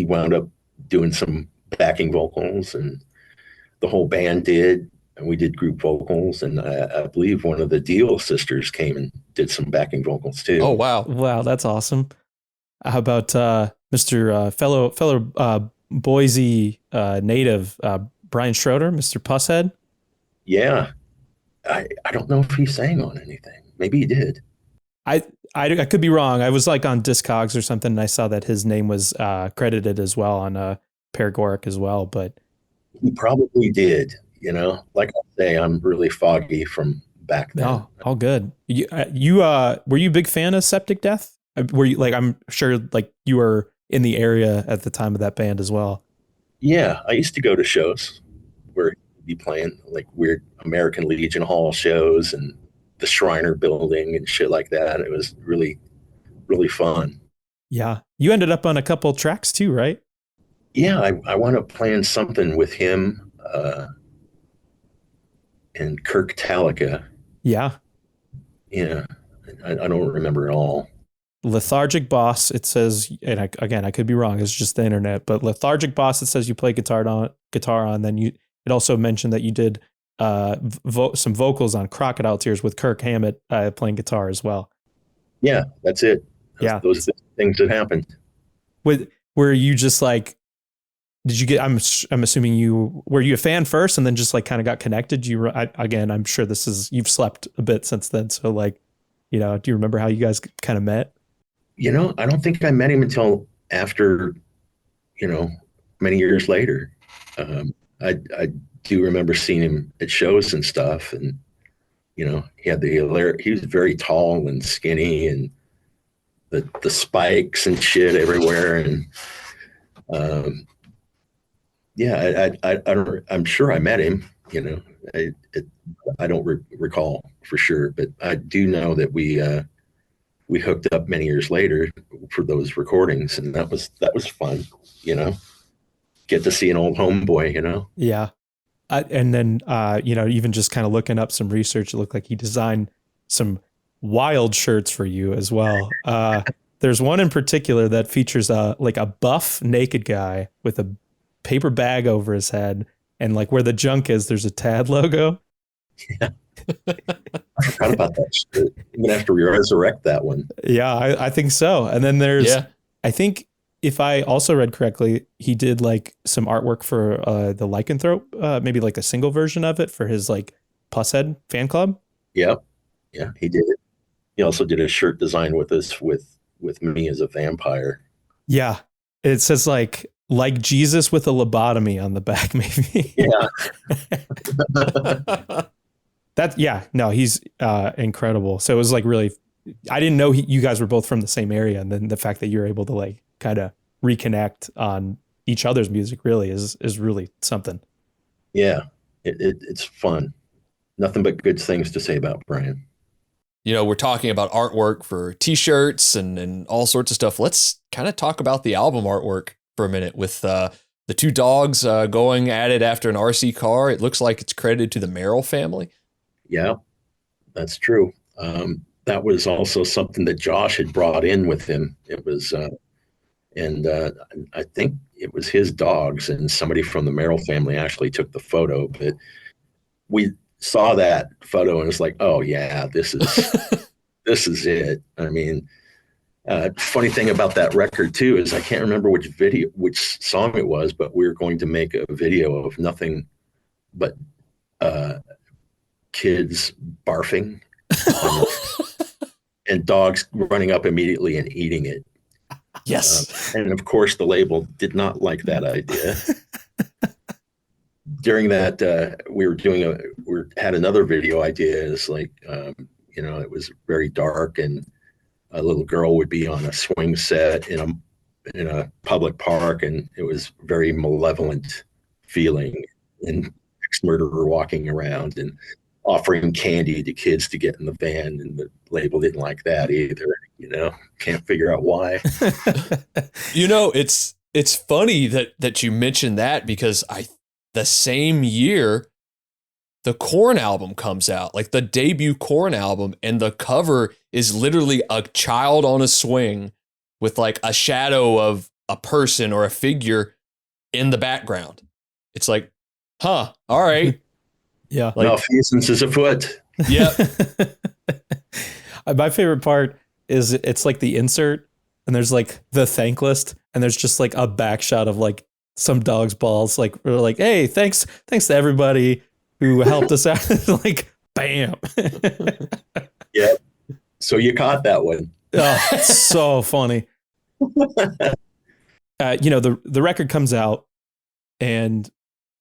wound up doing some backing vocals, and the whole band did, and we did group vocals, and I believe one of the Deal sisters came and did some backing vocals too. Oh wow, that's awesome. How about Mr. fellow Boise native, Brian Schroeder, Mr. Pushead. Yeah. I don't know if he sang on anything. Maybe he did. I could be wrong. I was like on Discogs or something, and I saw that his name was credited as well on Paragoric as well. But He probably did. Like I say, I'm really foggy from back then. no, all good. You were you a big fan of Septic Death? Were you like? I'm sure like you were in the area at the time of that band as well. Yeah, I used to go to shows where he'd be playing like weird American Legion Hall shows and the Shriner Building and shit like that. It was really, really fun. Yeah, you ended up on a couple tracks too, right? Yeah, I wound up playing something with him and Kirk Talica. Yeah. Yeah, I don't remember it all. Lethargic Boss, it says, and I could be wrong, it's just the internet, but Lethargic Boss, it says you play guitar on, then it also mentioned that you did some vocals on Crocodile Tears with Kirk Hammett playing guitar as well. Yeah, that's it. Those things that happened. Were you just like, did you get, I'm assuming were you a fan first and then just like kind of got connected? Again, I'm sure you've slept a bit since then. So like, do you remember how you guys kind of met? I don't think I met him until after, many years later. I do remember seeing him at shows and stuff, and he had he was very tall and skinny, and the spikes and shit everywhere, and I'm sure I met him. I don't recall for sure, but I do know that we hooked up many years later for those recordings, and that was fun. Get to see an old homeboy. Yeah. And then, even just kind of looking up some research, it looked like he designed some wild shirts for you as well. There's one in particular that features like a buff naked guy with a paper bag over his head, and like where the junk is, there's a Tad logo. Yeah. I forgot about that shit. I'm gonna have to resurrect that one. Yeah, I think so. And then there's, I think if I also read correctly, he did like some artwork for the Lycanthrope, maybe like a single version of it for his like Pushead fan club. Yeah, he did it. He also did a shirt design with us with me as a vampire. Yeah, it says like Jesus with a lobotomy on the back, maybe. Yeah. He's incredible. So it was like really, I didn't know you guys were both from the same area, and then the fact that you're able to like kind of reconnect on each other's music really is really something. Yeah, it's fun. Nothing but good things to say about Brian. We're talking about artwork for t-shirts and all sorts of stuff. Let's kind of talk about the album artwork for a minute with the two dogs going at it after an RC car. It looks like it's credited to the Merrill family. Yeah, that's true. That was also something that Josh had brought in with him. It was, I think it was his dogs, and somebody from the Merrill family actually took the photo. But we saw that photo and it's like, oh yeah, this is it. I mean, funny thing about that record too is I can't remember which song it was, but we were going to make a video of nothing but kids barfing and dogs running up immediately and eating it. Yes. And of course the label did not like that idea. During that, we had another video idea. It's like, it was very dark, and a little girl would be on a swing set in a public park, and it was very malevolent feeling, and ex-murderer walking around and offering candy to kids to get in the van, and the label didn't like that either. Can't figure out why. It's funny that you mentioned that, because the same year the Korn album comes out, like the debut Korn album, and the cover is literally a child on a swing with like a shadow of a person or a figure in the background. It's like, all right. Yeah. Like, malfeasance is afoot. Yeah. My favorite part is it's like the insert, and there's like the thank list, and there's just like a back shot of like some dog's balls. Like we're like, hey, thanks to everybody who helped us out. Like, bam. Yeah. So you caught that one. Oh, it's so funny. The record comes out, and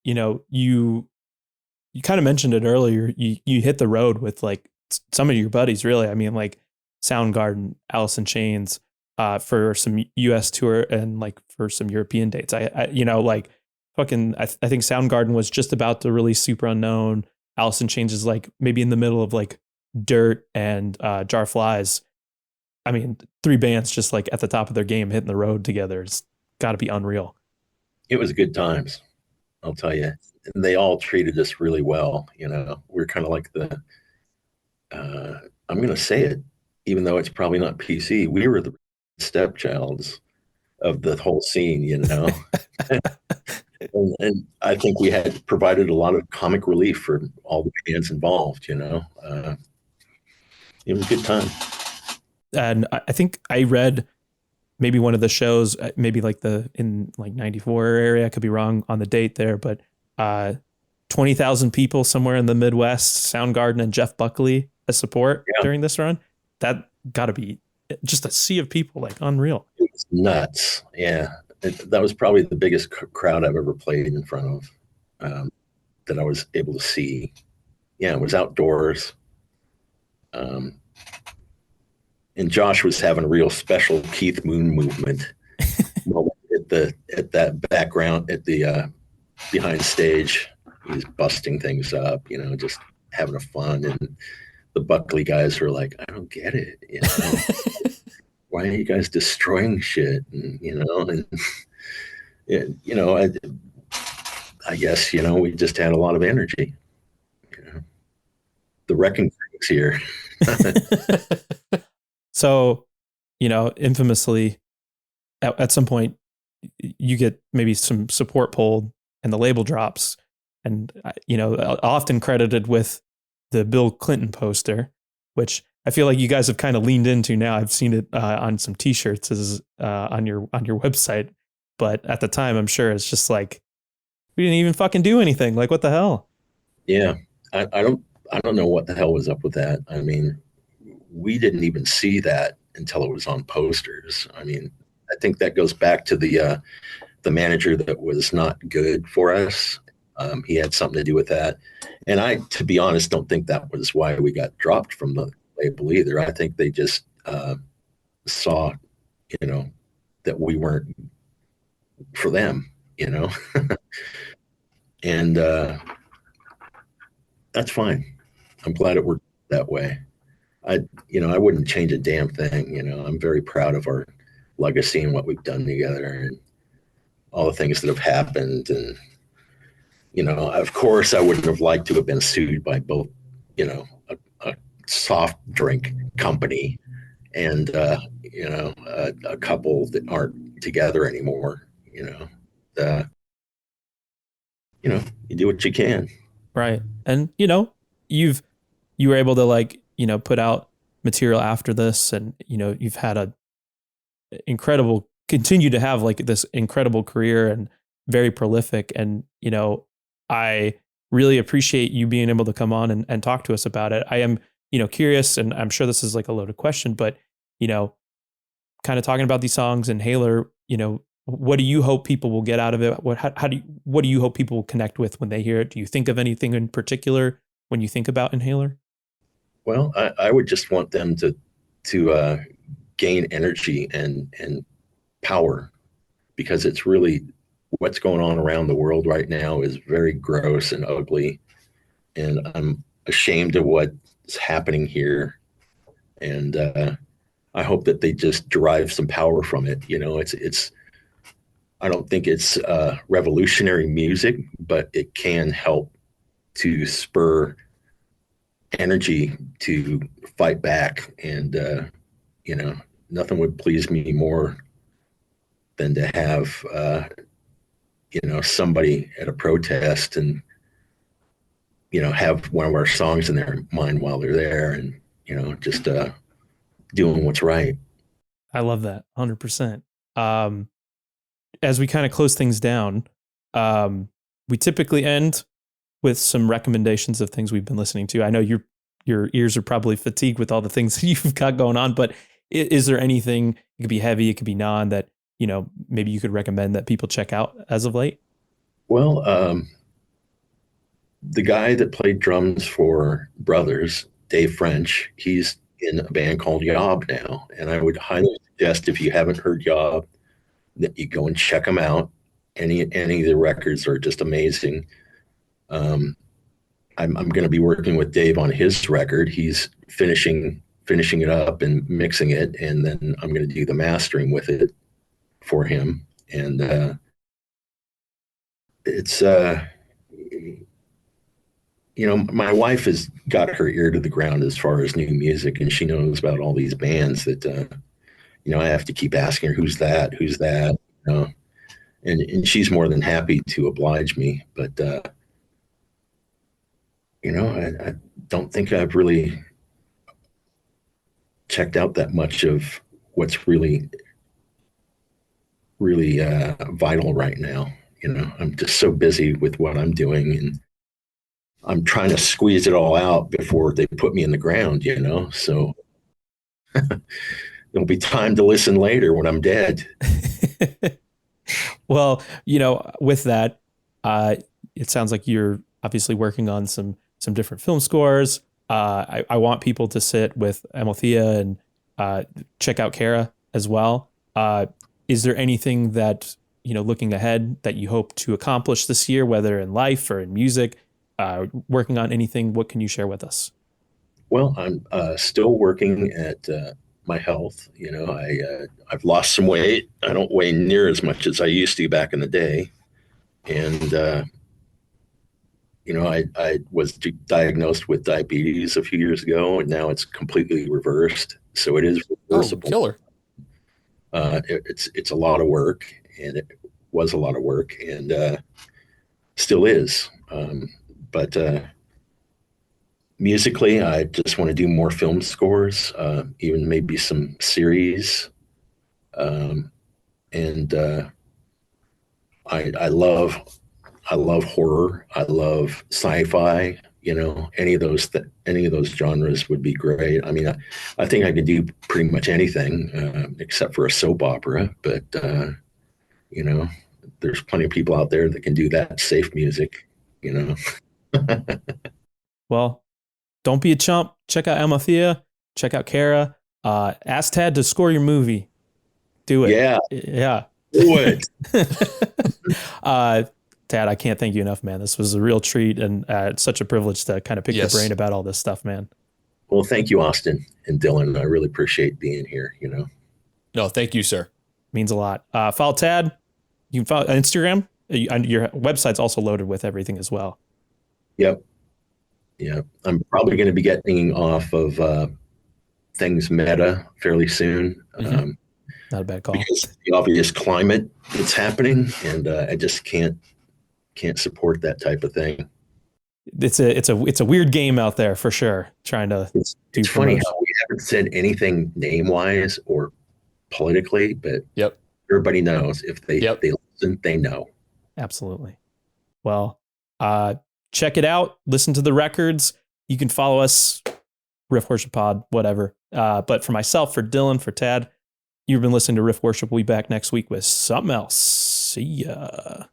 you kind of mentioned it earlier. You hit the road with like some of your buddies, really. I mean, like Soundgarden, Alice in Chains, for some U.S. tour and like for some European dates. I think Soundgarden was just about to release Super Unknown. Alice in Chains is like maybe in the middle of like Dirt and Jar Flies. I mean, 3 bands just like at the top of their game hitting the road together. It's got to be unreal. It was good times, I'll tell you. And they all treated us really well. We're kind of like I'm going to say it, even though it's probably not PC. We were the stepchilds of the whole scene, and I think we had provided a lot of comic relief for all the bands involved. It was a good time. And I think I read maybe one of the shows, maybe like in 94 area, I could be wrong on the date there, but 20,000 people somewhere in the Midwest, Soundgarden and Jeff Buckley as support during this run. That got to be just a sea of people, like unreal. It was nuts. Yeah. That was probably the biggest crowd I've ever played in front of, that I was able to see. Yeah, it was outdoors. And Josh was having a real special Keith Moon movement at that background at the behind stage. He's busting things up, just having a fun. And the Buckley guys were like, I don't get it. Why are you guys destroying shit? And, I guess, we just had a lot of energy. The wrecking crew here. So, infamously, at some point, you get maybe some support pulled and the label drops. And, often credited with the Bill Clinton poster, which I feel like you guys have kind of leaned into now. I've seen it on some T-shirts on your website. But at the time, I'm sure it's just like, we didn't even fucking do anything. Like, what the hell? Yeah, I don't know what the hell was up with that. I mean, we didn't even see that until it was on posters. I mean, I think that goes back to the manager that was not good for us. He had something to do with that. And I, to be honest, don't think that was why we got dropped from the label either. I think they just saw, that we weren't for them, and that's fine. I'm glad it worked that way. I wouldn't change a damn thing. I'm very proud of our legacy and what we've done together and all the things that have happened. And, of course I wouldn't have liked to have been sued by both, a soft drink company and, a couple that aren't together anymore, you do what you can. Right. And, you were able to put out material after this, and, you've had continue to have like this incredible career and very prolific. And, I really appreciate you being able to come on and talk to us about it. I am, curious, and I'm sure this is like a loaded question, but, kind of talking about these songs and Inhaler, what do you hope people will get out of it? What do you hope people will connect with when they hear it? Do you think of anything in particular when you think about Inhaler? Well, I would just want them to gain energy and power, because it's really what's going on around the world right now is very gross and ugly. And I'm ashamed of what's happening here. And I hope that they just derive some power from it. It's I don't think it's revolutionary music, but it can help to spur energy to fight back. And, nothing would please me more than to have, somebody at a protest and, have one of our songs in their mind while they're there and, just doing what's right. I love that 100%. as we kind of close things down, we typically end with some recommendations of things we've been listening to. I know your ears are probably fatigued with all the things that you've got going on, but is there anything, it could be heavy, it could be non, that, you know, maybe you could recommend that people check out as of late? Well, the guy that played drums for Brothers, Dave French, he's in a band called Yob now. And I would highly suggest, if you haven't heard Yob, that you go and check them out. Any of the records are just amazing. I'm going to be working with Dave on his record. He's finishing it up and mixing it, and then I'm going to do the mastering with it for him. And it's you know, my wife has got her ear to the ground as far as new music, and she knows about all these bands that you know, I have to keep asking her, who's that, you know, and she's more than happy to oblige me. But you know, I don't think I've really checked out that much of what's really vital right now. You know, I'm just so busy with what I'm doing, and I'm trying to squeeze it all out before they put me in the ground, you know. So there'll be time to listen later when I'm dead. Well, you know, with that, it sounds like you're obviously working on some different film scores. I want people to sit with Amalthea and check out Cara as well. Is there anything that, you know, looking ahead, that you hope to accomplish this year, whether in life or in music, working on anything? What can you share with us? Well, I'm still working at my health. You know, I've lost some weight. I don't weigh near as much as I used to back in the day. And you know, I was diagnosed with diabetes a few years ago, and now it's completely reversed. So it is reversible. Oh, killer. It's a lot of work, and it was a lot of work, and still is. But musically, I just want to do more film scores, even maybe some series. And I love horror. I love sci-fi. You know, any of those genres would be great. I mean, I think I could do pretty much anything except for a soap opera. But you know, there's plenty of people out there that can do that safe music. You know. Well, don't be a chump. Check out Amalthea. Check out Cara. Ask Tad to score your movie. Do it. Yeah. Yeah. Do it. Tad, I can't thank you enough, man. This was a real treat, and it's such a privilege to kind of pick your brain about all this stuff, man. Well, thank you, Austin and Dylan. I really appreciate being here, you know. No, thank you, sir. Means a lot. Follow Tad. You can follow Instagram. Your website's also loaded with everything as well. Yep. Yeah. I'm probably going to be getting off of things Meta fairly soon. Mm-hmm. Not a bad call. Because the obvious climate that's happening, and I just can't support that type of thing. It's a weird game out there for sure. Trying to it's funny how we haven't said anything name wise or politically, but everybody knows if they listen, they know. Absolutely. Well, check it out. Listen to the records. You can follow us, Riff Worship Pod, whatever. But for myself, for Dylan, for Tad, you've been listening to Riff Worship. We'll be back next week with something else. See ya.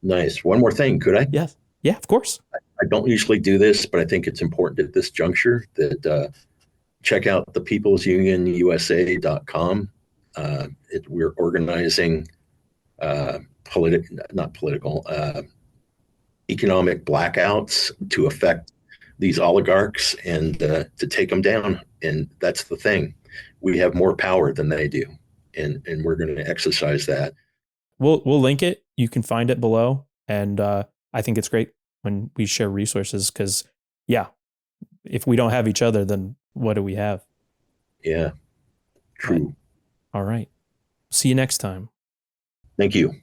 Nice. One more thing, could I? Yes. Yeah, of course. I don't usually do this, but I think it's important at this juncture that check out thepeoplesunionusa.com. We're organizing economic blackouts to affect these oligarchs and to take them down. And that's the thing. We have more power than they do. And we're going to exercise that. We'll link it. You can find it below. And I think it's great when we share resources because, yeah, if we don't have each other, then what do we have? Yeah, true. All right. See you next time. Thank you.